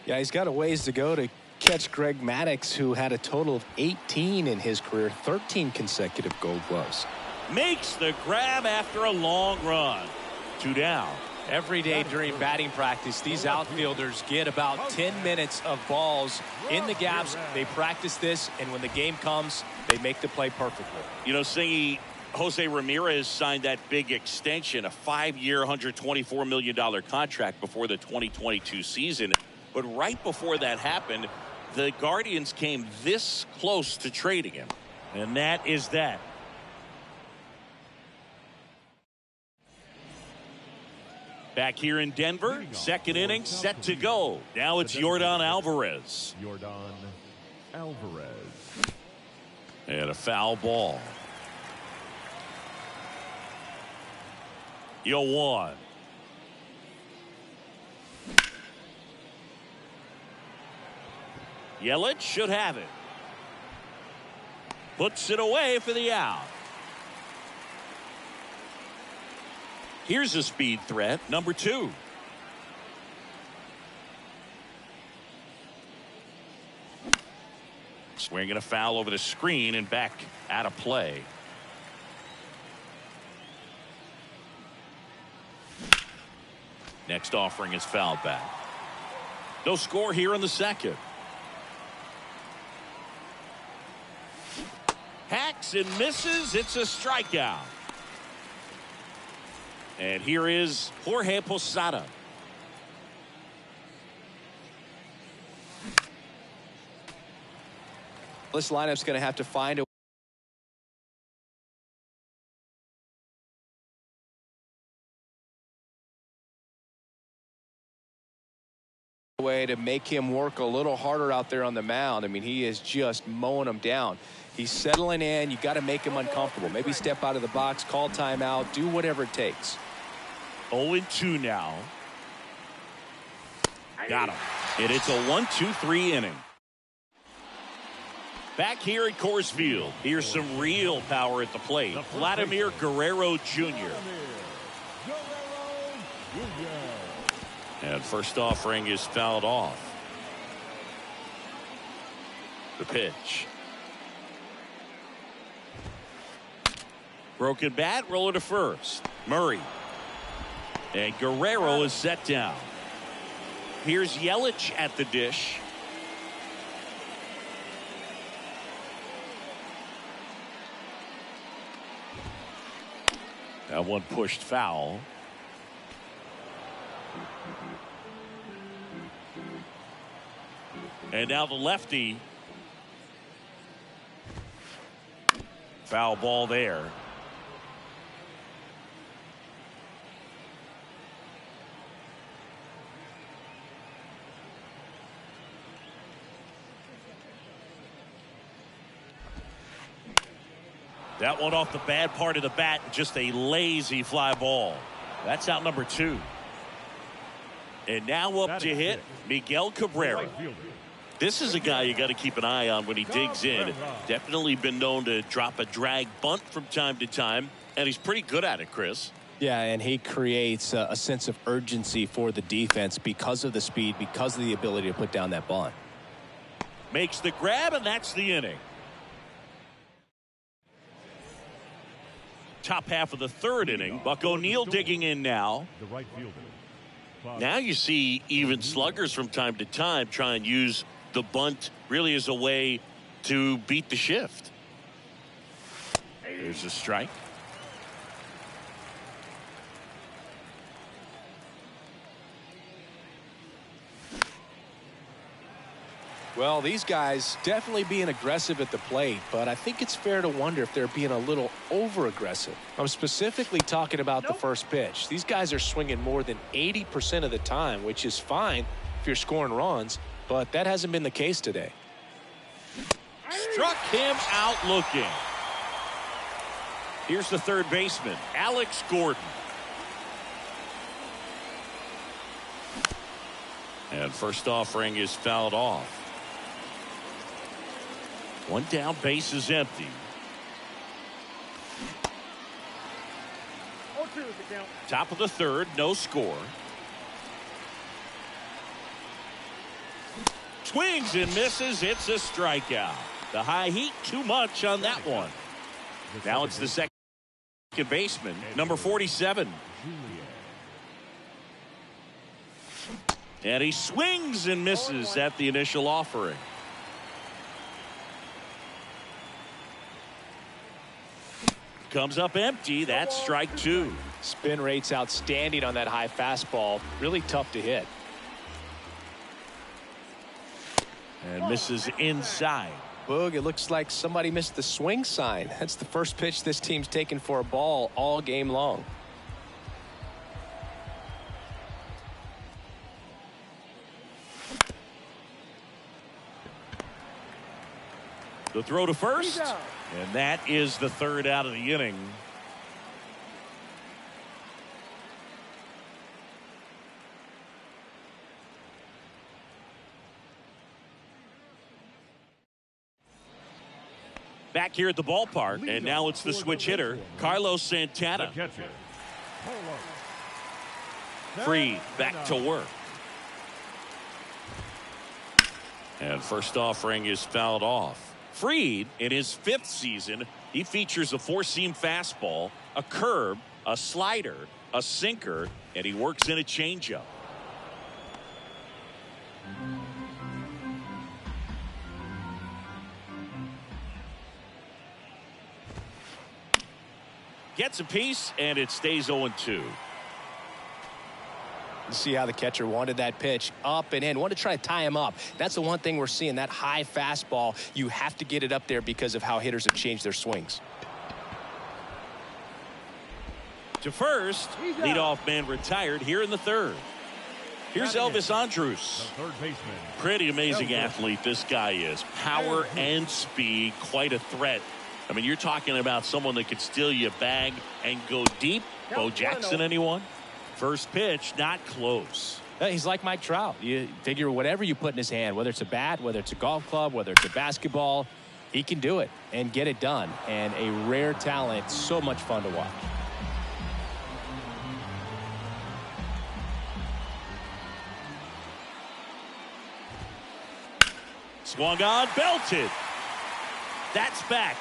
Yeah, he's got a ways to go to catch Greg Maddux, who had a total of 18 in his career, 13 consecutive gold gloves. Makes the grab after a long run. 2 down. Every day during batting practice, these outfielders get about 10 minutes of balls in the gaps. They practice this, and when the game comes, they make the play perfectly. You know, Singy, Jose Ramirez signed that big extension, a 5-year, $124 million contract before the 2022 season. But right before that happened, the Guardians came this close to trading him. And that is that. Back here in Denver, second inning set to go. Now it's Yordan Alvarez. Yordan Alvarez. And a foul ball. 0-1. Yelich should have it. Puts it away for the out. Here's a speed threat, number 2. Swinging a foul over the screen and back out of play. Next offering is fouled back. No score here in the second. Hacks and misses. It's a strikeout. And here is Jorge Posada. This lineup's going to have to find a way to make him work a little harder out there on the mound. I mean, he is just mowing them down. He's settling in. You got to make him uncomfortable. Maybe step out of the box, call timeout, do whatever it takes. 0-2 now. Got him. And it's a 1-2-3 inning. Back here at Coors Field, here's some real power at the plate. Vladimir Guerrero Jr. And first offering is fouled off. The pitch. Broken bat, roller to first. Murray. And Guerrero is set down. Here's Yelich at the dish. That one pushed foul. And now the lefty. Foul ball there. That one off the bad part of the bat, just a lazy fly ball. That's out number 2. And now up to hit, Miguel Cabrera. This is a guy you got to keep an eye on when he digs in. Definitely been known to drop a drag bunt from time to time, and he's pretty good at it, Chris. Yeah, and he creates a sense of urgency for the defense because of the speed, because of the ability to put down that bunt. Makes the grab, and that's the inning. Top half of the third inning. Buck O'Neil digging in now. The right fielder. Now you see even sluggers from time to time try and use the bunt really as a way to beat the shift. There's a strike. Well, these guys definitely being aggressive at the plate, but I think it's fair to wonder if they're being a little over-aggressive. I'm specifically talking about the first pitch. These guys are swinging more than 80% of the time, which is fine if you're scoring runs, but that hasn't been the case today. Struck him out looking. Here's the third baseman, Alex Gordon. And first offering is fouled off. One down, base is empty. Top of the third, no score. Swings and misses. It's a strikeout. The high heat, too much on that one. Now it's the second baseman, number 47. And he swings and misses at the initial offering. Comes up empty. That's strike 2. Spin rate's outstanding on that high fastball. Really tough to hit. And misses inside. Boog, it looks like somebody missed the swing sign. That's the first pitch this team's taken for a ball all game long. The throw to first, and that is the third out of the inning. Back here at the ballpark, and now it's the switch hitter, Carlos Santana. Free, back to work. And first offering is fouled off. Fried, in his 5th season, he features a 4-seam fastball, a curve, a slider, a sinker, and he works in a changeup. gets a piece, and it stays 0-2. See how the catcher wanted that pitch up and in. Wanted to try to tie him up. That's the one thing we're seeing, that high fastball. You have to get it up there because of how hitters have changed their swings. To first, leadoff man retired here in the third. Here's Elvis Andrus. Third baseman. Pretty amazing athlete this guy is. Power and speed, quite a threat. I mean, you're talking about someone that could steal you a bag and go deep. Bo Jackson, anyone? First pitch, not close. He's like Mike Trout. You figure whatever you put in his hand, whether it's a bat, whether it's a golf club, whether it's a basketball, he can do it and get it done. And a rare talent, so much fun to watch. Swung on, belted. That's back.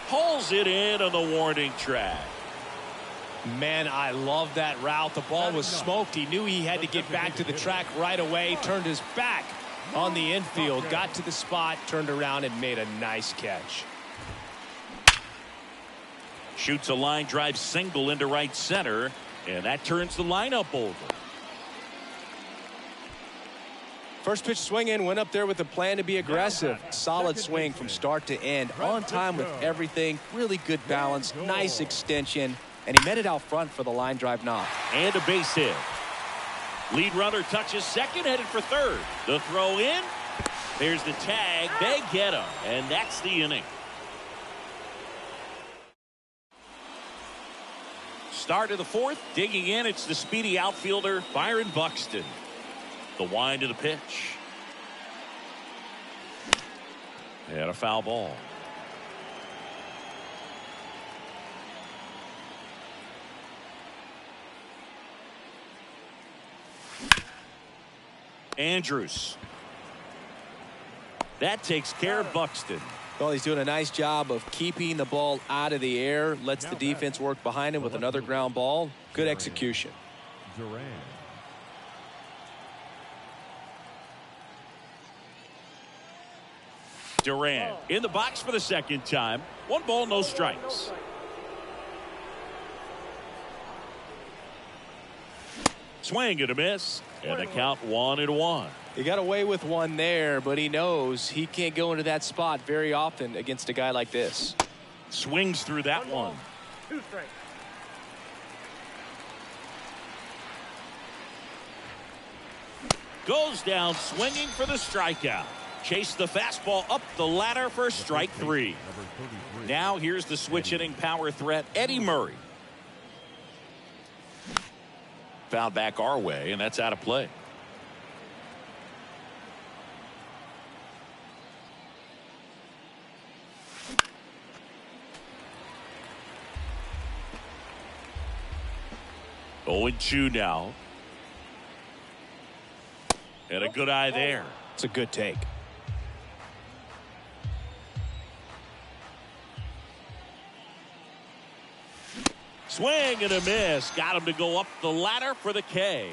Pulls it in on the warning track. Man, I love that route. The ball was smoked. He knew he had to get back to the track right away. Turned his back on the infield. Got to the spot, turned around, and made a nice catch. Shoots a line drive single into right center, and that turns the lineup over. First pitch swing in, went up there with a plan to be aggressive. Solid swing from start to end. On time with everything. Really good balance. Nice extension. And he met it out front for the line drive knock. And a base hit. Lead runner touches second, headed for third. The throw in. There's the tag. They get him. And that's the inning. Start of the fourth. Digging in, it's the speedy outfielder, Byron Buxton. The wind of the pitch. And a foul ball. Andrus. That takes care of Buxton. Well, he's doing a nice job of keeping the ball out of the air. Lets the defense work behind him with another ground ball. Good execution. Duran. Duran in the box for the second time. 1 ball, no strikes. Swing and a miss. And the count 1-1. He got away with one there, but he knows he can't go into that spot very often against a guy like this. Swings through that one. 2 strikes. Goes down swinging for the strikeout. Chase the fastball up the ladder for strike 3. Now here's the switch hitting power threat, Eddie Murray. Foul back our way, and that's out of play. Oh, and 2 now. And a good eye there. It's a good take. Swing and a miss. Got him to go up the ladder for the K.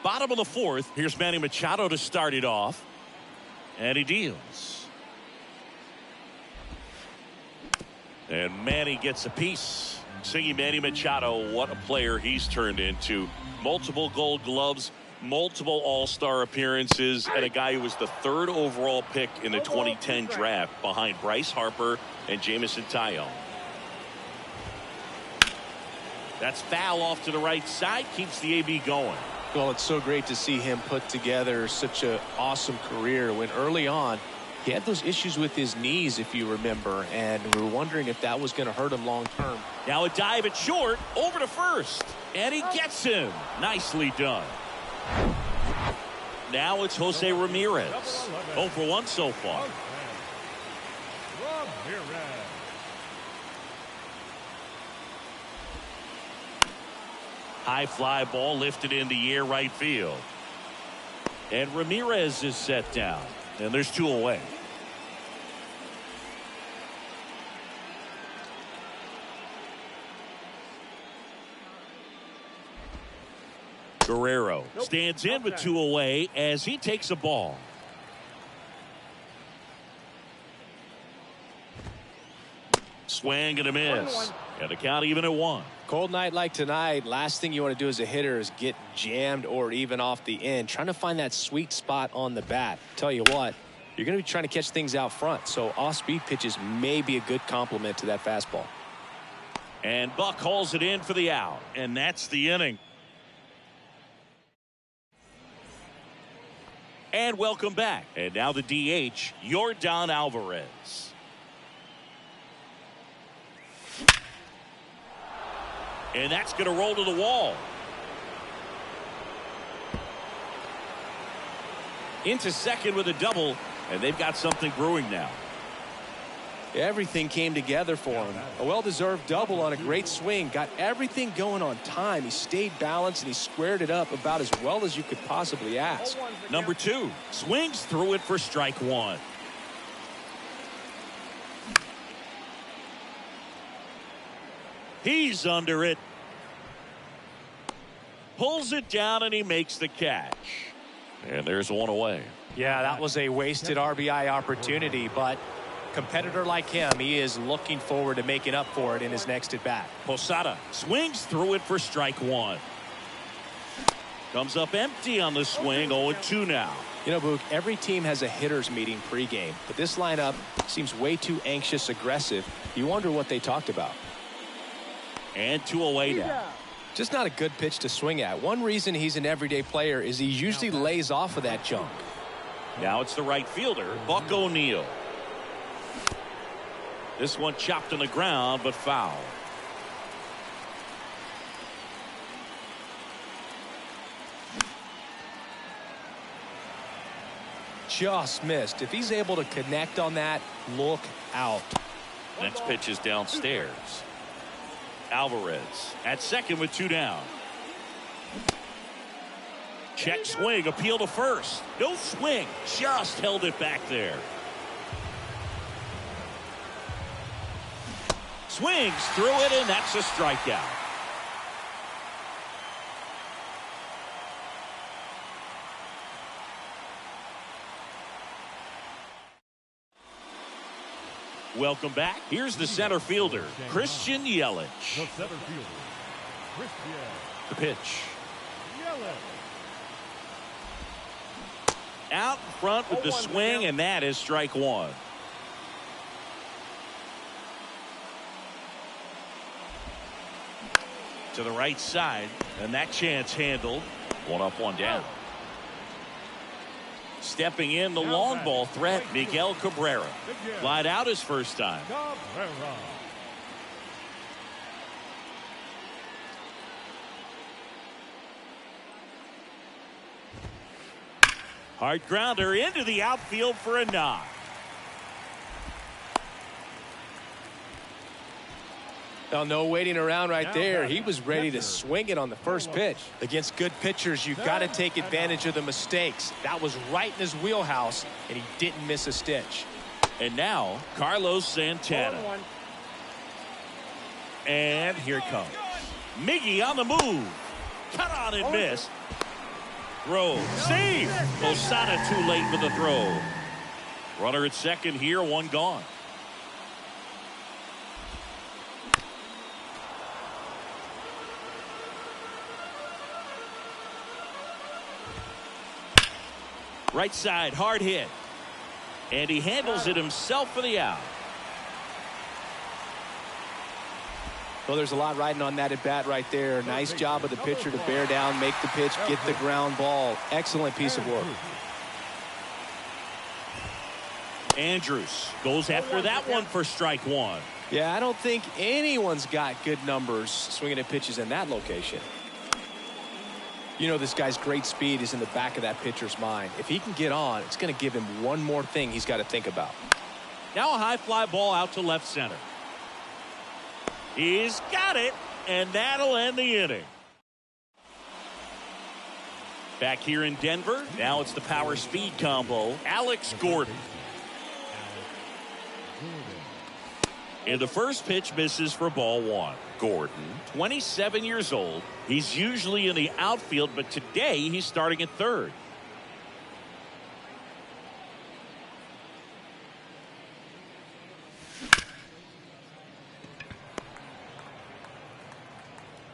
Bottom of the fourth. Here's Manny Machado to start it off. And he deals. And Manny gets a piece. Singing Manny Machado, what a player he's turned into. Multiple Gold Gloves, multiple All-Star appearances, and a guy who was the 3rd overall pick in the 2010 draft behind Bryce Harper and Jameson Taillon. That's foul off to the right side, keeps the AB going. Well, it's so great to see him put together such an awesome career when early on he had those issues with his knees, if you remember, and we were wondering if that was going to hurt him long term. Now a dive at short, over to first, and he gets him. Nicely done. Now it's Jose Ramirez. 0 for 1 so far. Ramirez. High fly ball lifted in the air right field. And Ramirez is set down. And there's 2 away. Guerrero stands in with 2 away as he takes a ball. Swing and a miss. And the count even at 1. Cold night like tonight, last thing you want to do as a hitter is get jammed or even off the end. Trying to find that sweet spot on the bat. Tell you what, you're going to be trying to catch things out front, so off-speed pitches may be a good complement to that fastball. And Buck hauls it in for the out, and that's the inning. And welcome back. And now the DH, Yordan Alvarez. And that's going to roll to the wall. Into second with a double, and they've got something brewing now. Everything came together for him. A well-deserved double on a great swing. Got everything going on time. He stayed balanced and he squared it up about as well as you could possibly ask. Number 2 swings through it for strike 1. He's under it. Pulls it down and he makes the catch. And there's 1 away. Yeah, that was a wasted RBI opportunity, but competitor like him, he is looking forward to making up for it in his next at bat. Posada swings through it for strike 1. Comes up empty on the swing. 0-2 now. You know, Boog, every team has a hitters meeting pregame, but this lineup seems way too anxious, aggressive. You wonder what they talked about. And 2 away now. Just not a good pitch to swing at. One reason he's an everyday player is he usually lays off of that junk. Now it's the right fielder, Buck O'Neil. This one chopped on the ground, but foul. Just missed. If he's able to connect on that, look out. Next pitch is downstairs. Alvarez at second with 2 down. Check swing, appeal to first. No swing, just held it back there. Swings through it, and that's a strikeout. Welcome back. Here's the center fielder, Christian Yelich. The center fielder, Christian The pitch. Yelich. Out in front with the swing, and that is strike 1. To the right side, and that chance handled. 1 up, 1 down. Stepping in the long ball threat, Miguel Cabrera. Flied out his first time. Cabrera. Hard grounder into the outfield for a knock. Well, no waiting around right there. He was ready to swing it on the first pitch. Against good pitchers, you've got to take advantage of the mistakes. That was right in his wheelhouse, and he didn't miss a stitch. And now, Carlos Santana. And here it comes. Miggy on the move. Cut on and miss. Throw. Save. Posada too late with the throw. Runner at second here, 1 gone. Right side, hard hit. And he handles it himself for the out. Well, there's a lot riding on that at bat right there. Nice job of the pitcher to bear down, make the pitch, get the ground ball. Excellent piece of work. Andrews goes after that one for strike 1. Yeah, I don't think anyone's got good numbers swinging at pitches in that location. You know, this guy's great speed is in the back of that pitcher's mind. If he can get on, it's going to give him one more thing he's got to think about. Now a high fly ball out to left center. He's got it, and that'll end the inning. Back here in Denver, now it's the power speed combo. Alex Gordon. And the first pitch misses for ball one. Gordon, 27 years old. He's usually in the outfield, but today he's starting at third.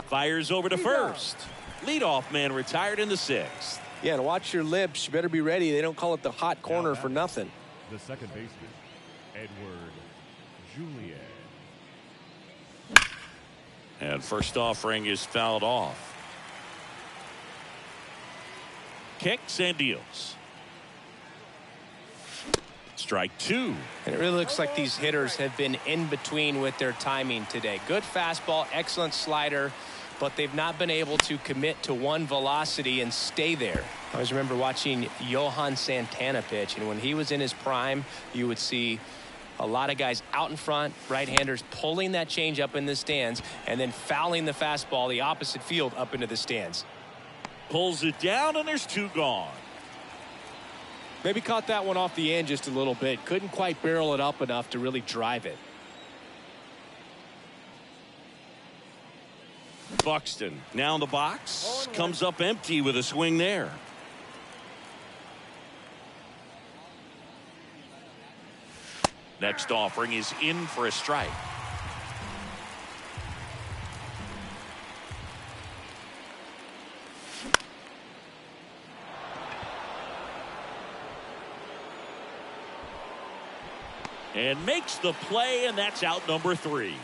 Fires over to first. Leadoff man retired in the sixth. Yeah, and watch your lips. You better be ready. They don't call it the hot corner for nothing. The second baseman, Edward Julian. And first offering is fouled off. Kicks and deals. Strike two. And it really looks like these hitters have been in between with their timing today. Good fastball, excellent slider, but they've not been able to commit to one velocity and stay there. I always remember watching Johan Santana pitch, and when he was in his prime, you would see a lot of guys out in front, right-handers pulling that change up in the stands and then fouling the fastball the opposite field up into the stands. Pulls it down, and there's two gone. Maybe caught that one off the end just a little bit. Couldn't quite barrel it up enough to really drive it. Buxton now in the box. Comes up empty with a swing there. Next offering is in for a strike. And makes the play, and that's out number three.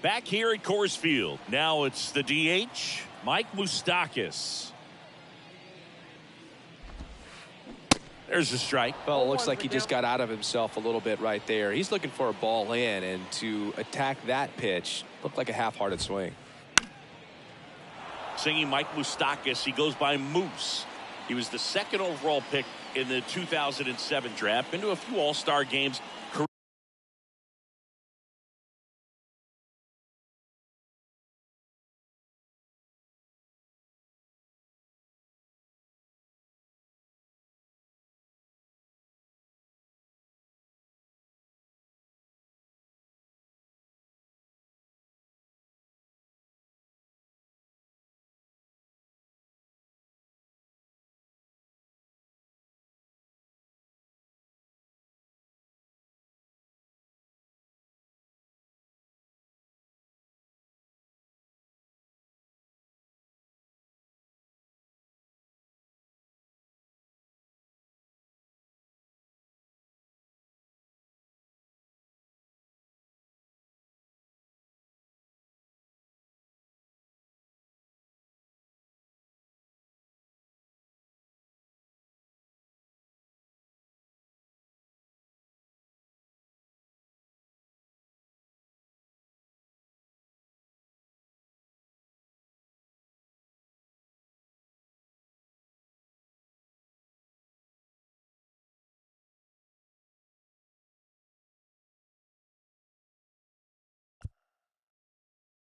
Back here at Coors Field. Now it's the DH, Mike Moustakas. There's a strike. Well, it looks like he just got out of himself a little bit right there. He's looking for a ball in, and to attack that pitch looked like a half-hearted swing. Singing Mike Moustakas, he goes by Moose. He was the second overall pick in the 2007 draft. Been to a few all-star games.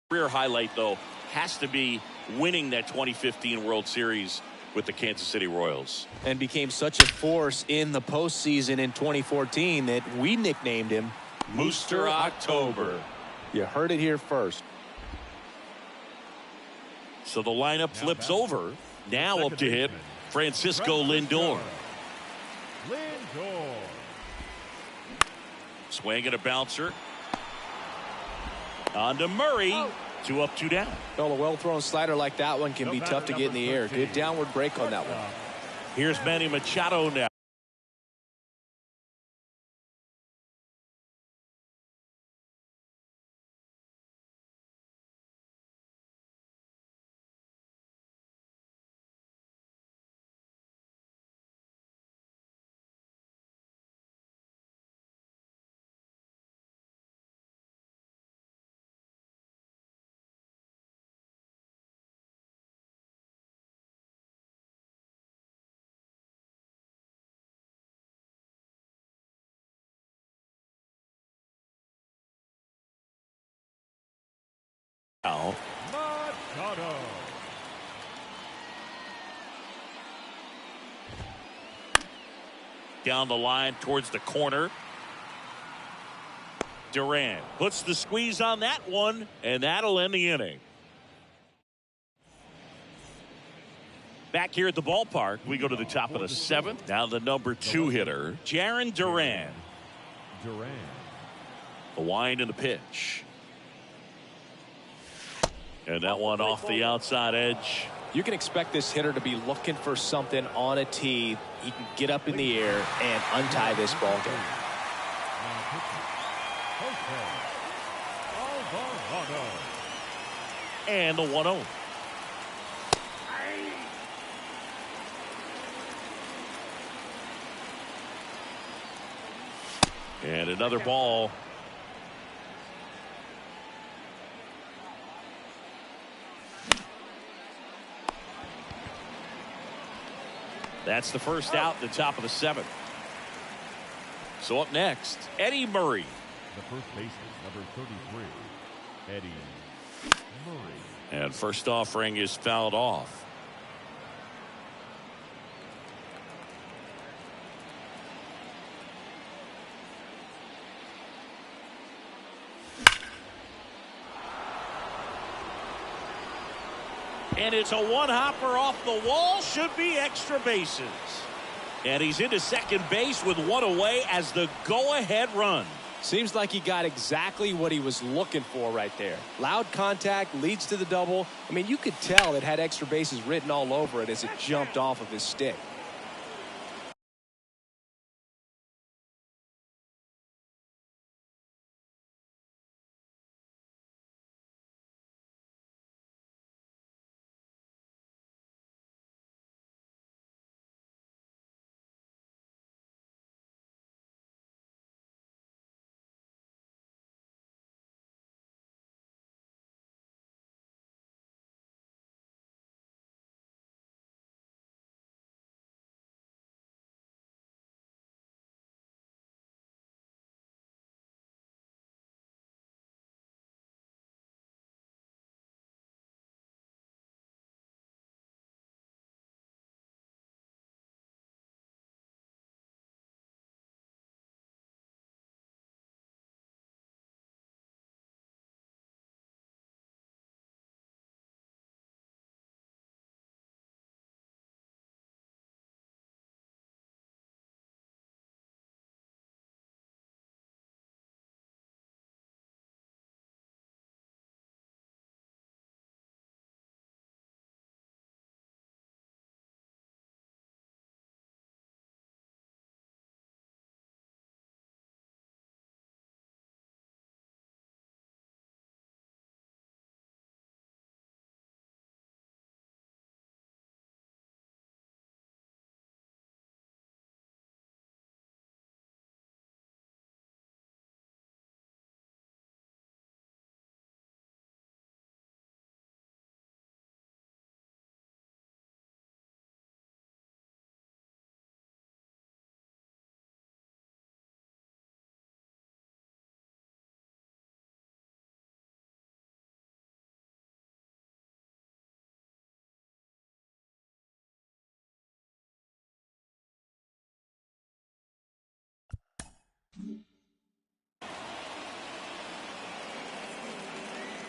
Career highlight, though, has to be winning that 2015 World Series with the Kansas City Royals. And became such a force in the postseason in 2014 that we nicknamed him Mooster October. You heard it here first. So the lineup flips over. Now up to hit Francisco Lindor. Lindor. Swing and a bouncer. On to Murray. 2 up, 2 down. Well, a well-thrown slider like that one can be tough to get in the air. Good downward break on that one. Here's Manny Machado now. Machado. Down the line towards the corner. Duran puts the squeeze on that one, and that'll end the inning. Back here at the ballpark, we go to the top of the 7th. Now the number 2 hitter, Jarren Duran. The wind and the pitch. And that one off the outside edge. You can expect this hitter to be looking for something on a tee. He can get up in the air and untie this ball game. And the 1-0. And another ball. That's the first out, the top of the 7th. So up next, Eddie Murray. The first baseman, number 33, Eddie Murray. And first offering is fouled off. And it's a one-hopper off the wall. Should be extra bases. And he's into second base with one away as the go-ahead run. Seems like he got exactly what he was looking for right there. Loud contact leads to the double. I mean, you could tell it had extra bases written all over it as it jumped off of his stick.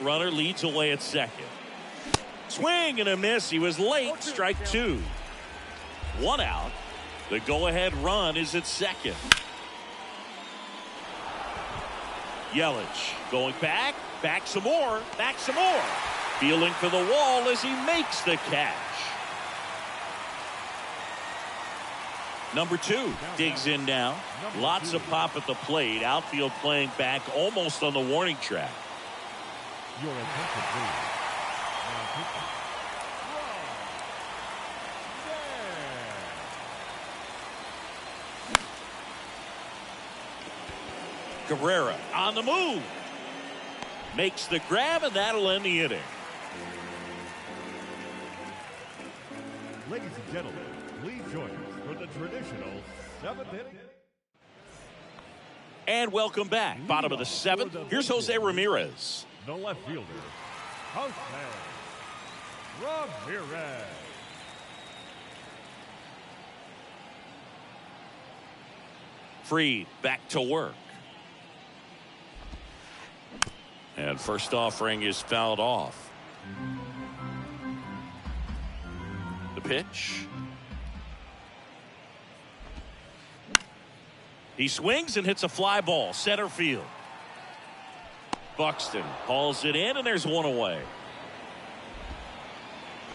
Runner leads away at second. Swing and a miss. He was late. Strike 2. One out. The go-ahead run is at second. Yelich going back some more, Feeling for the wall as he makes the catch. Number 2 digs in now. Lots of pop at the plate. Outfield playing back almost on the warning track. Your attention, please. Cabrera on the move. Makes the grab, and that'll end the inning. Ladies and gentlemen, please join us for the traditional 7th inning. And welcome back. Bottom of the 7th. Here's Jose Ramirez. The left fielder, Jose Ramirez. Fried back to work. And first offering is fouled off. The pitch. He swings and hits a fly ball, center field. Buxton hauls it in, and there's one away.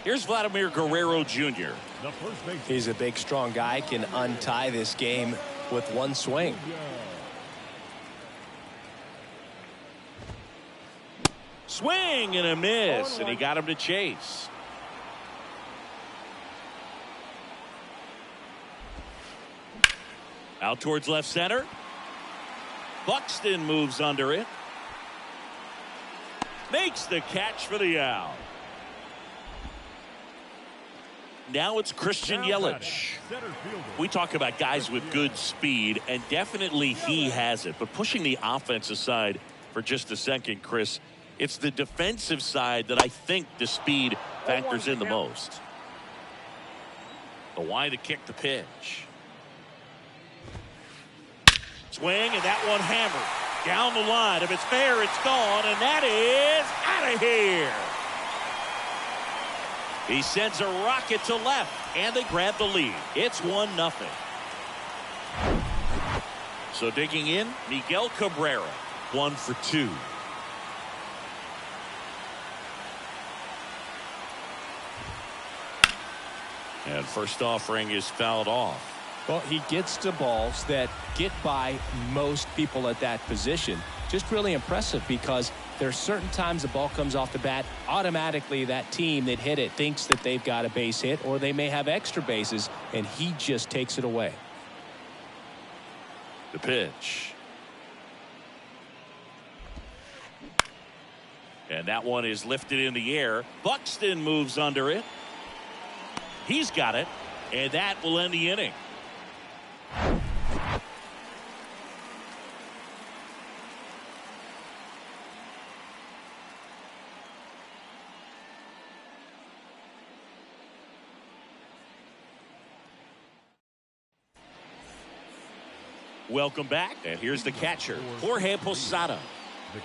Here's Vladimir Guerrero Jr. He's a big, strong guy, can untie this game with one swing. Swing and a miss, and he got him to chase. Out towards left center. Buxton moves under it. Makes the catch for the out. Now it's Christian Yelich. We talk about guys with good speed, and definitely he has it. But pushing the offense aside for just a second, Chris, it's the defensive side that I think the speed factors in the most. The wide to kick the pitch. Swing, and that one hammered. Down the line. If it's fair, it's gone, and that is out of here. He sends a rocket to left, and they grab the lead. It's 1-0. So digging in, Miguel Cabrera, 1 for 2. And first offering is fouled off. Well, he gets to balls that get by most people at that position. Just really impressive because there's certain times the ball comes off the bat, automatically that team that hit it thinks that they've got a base hit or they may have extra bases, and he just takes it away. The pitch. And that one is lifted in the air. Buxton moves under it. He's got it, and that will end the inning. Welcome back, and here's the catcher, Jorge Posada.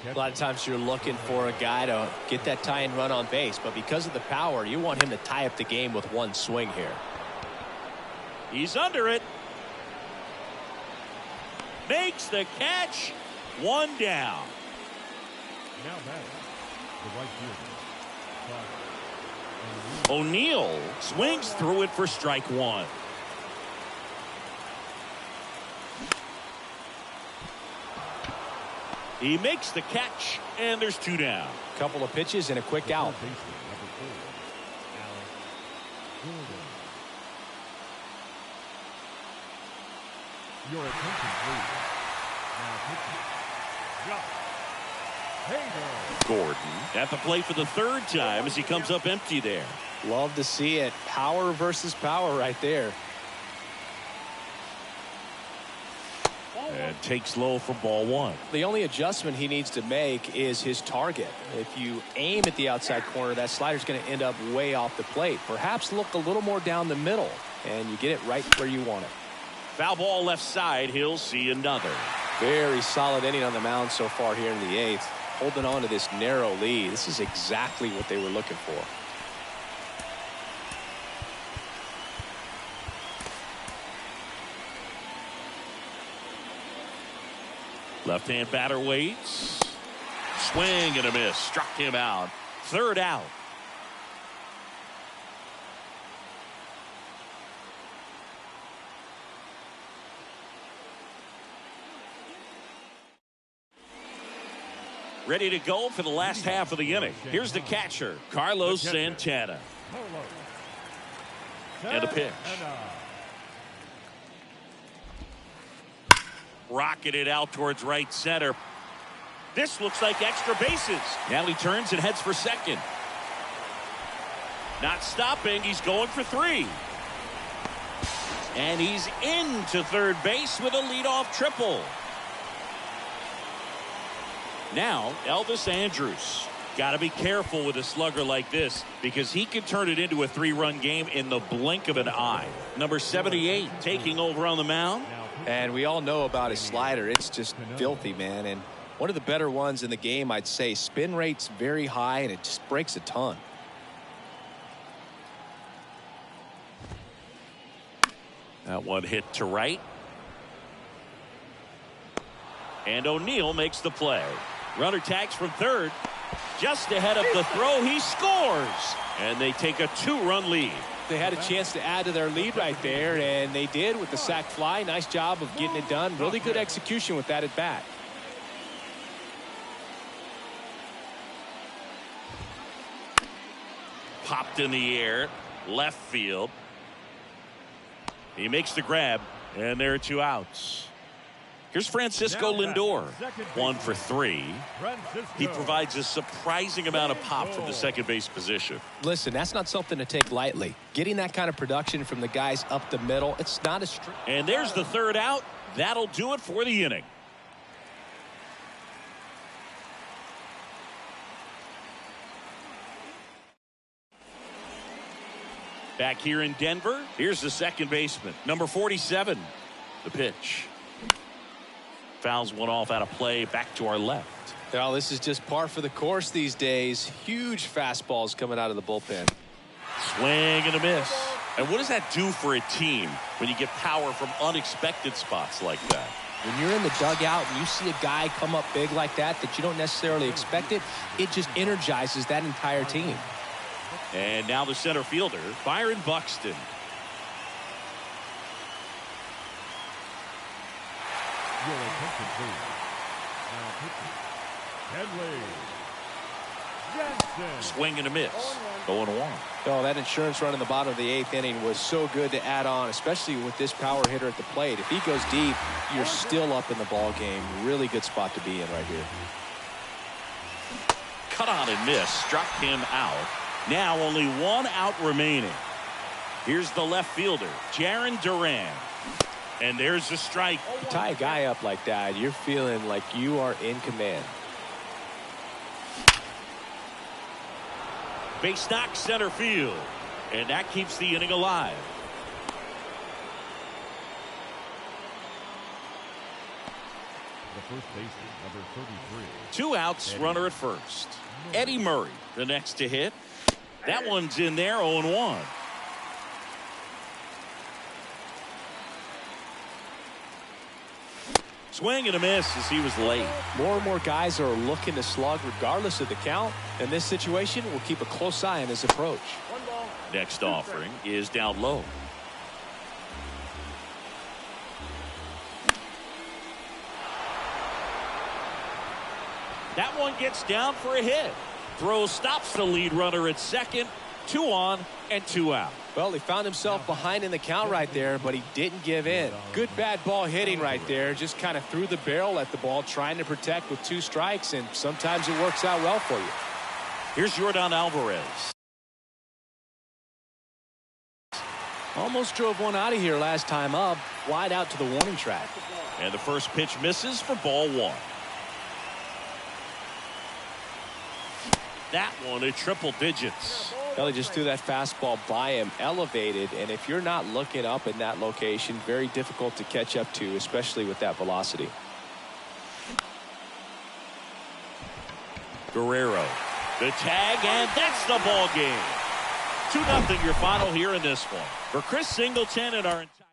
A lot of times you're looking for a guy to get that tying run on base, but because of the power, you want him to tie up the game with one swing here. He's under it. Makes the catch. 1 down. Now batting, the right fielder. O'Neill swings through it for strike 1. He makes the catch, and there's 2 down. Couple of pitches and a quick out. Your attention, please. Now pitching. Gordon at the plate for the 3rd time as he comes up empty there. Love to see it. Power versus power right there. And takes low for ball 1. The only adjustment he needs to make is his target. If you aim at the outside corner, that slider's going to end up way off the plate. Perhaps look a little more down the middle, and you get it right where you want it. Foul ball left side. He'll see another. Very solid inning on the mound so far here in the 8th. Holding on to this narrow lead. This is exactly what they were looking for. Left-hand batter waits. Swing and a miss. Struck him out. 3rd out. Ready to go for the last half of the inning. Here's the catcher, Carlos Santana. And a pitch. Rocketed out towards right center. This looks like extra bases. Now he turns and heads for second. Not stopping. He's going for 3. And he's into third base with a leadoff triple. Now Elvis Andrus, Got to be careful with a slugger like this because he can turn it into a 3-run game in the blink of an eye. Number 78 taking over on the mound. And we all know about his slider. It's just filthy, man. And one of the better ones in the game, I'd say. Spin rate's very high, and it just breaks a ton. That one hit to right. And O'Neill makes the play. Runner tags from third. Just ahead of the throw, he scores. And they take a 2-run lead. They had a chance to add to their lead right there, and they did with the sac fly. Nice job of getting it done. Really good execution with that at bat. Popped in the air, left field. He makes the grab, and there are 2 outs. Here's Francisco Lindor, 1 for 3. He provides a surprising amount of pop from the second base position. Listen, that's not something to take lightly. Getting that kind of production from the guys up the middle, it's not a straight. And there's the 3rd out. That'll do it for the inning. Back here in Denver, here's the second baseman, number 47. The pitch. Fouls one off out of play, back to our left. Well, this is just par for the course these days. Huge fastballs coming out of the bullpen. Swing and a miss. And what does that do for a team when you get power from unexpected spots like that? When you're in the dugout and you see a guy come up big like that you don't necessarily expect it, it just energizes that entire team. And now the center fielder, Byron Buxton. Your attention, please. Now pitching. Kenley Jansen. Swing and a miss. 0-1. Oh, that insurance run in the bottom of the 8th inning was so good to add on, especially with this power hitter at the plate. If he goes deep, you're still up in the ball game. Really good spot to be in right here. Cut on and miss. Struck him out. Now only 1 out remaining. Here's the left fielder, Jarren Duran. And there's a strike. You tie a guy up like that, you're feeling like you are in command. Base knock center field. And that keeps the inning alive. The first baseman, number 33. 2 outs, runner at first. Eddie Murray, the next to hit. That one's in there, 0-1. Swing and a miss as he was late. More and more guys are looking to slug regardless of the count. In this situation, we'll keep a close eye on his approach. Next offering is down low. That one gets down for a hit. Throw stops the lead runner at second. 2 on and 2 out. Well, he found himself behind in the count right there, but he didn't give in. Good bad ball hitting right there. Just kind of threw the barrel at the ball, trying to protect with 2 strikes, and sometimes it works out well for you. Here's Yordan Alvarez. Almost drove one out of here last time up, wide out to the warning track. And the first pitch misses for ball 1. That one at triple digits. Well, he just threw that fastball by him, elevated, and if you're not looking up in that location, very difficult to catch up to, especially with that velocity. Guerrero, the tag, and that's the ball game. 2-0 your final here in this one. For Chris Singleton and our entire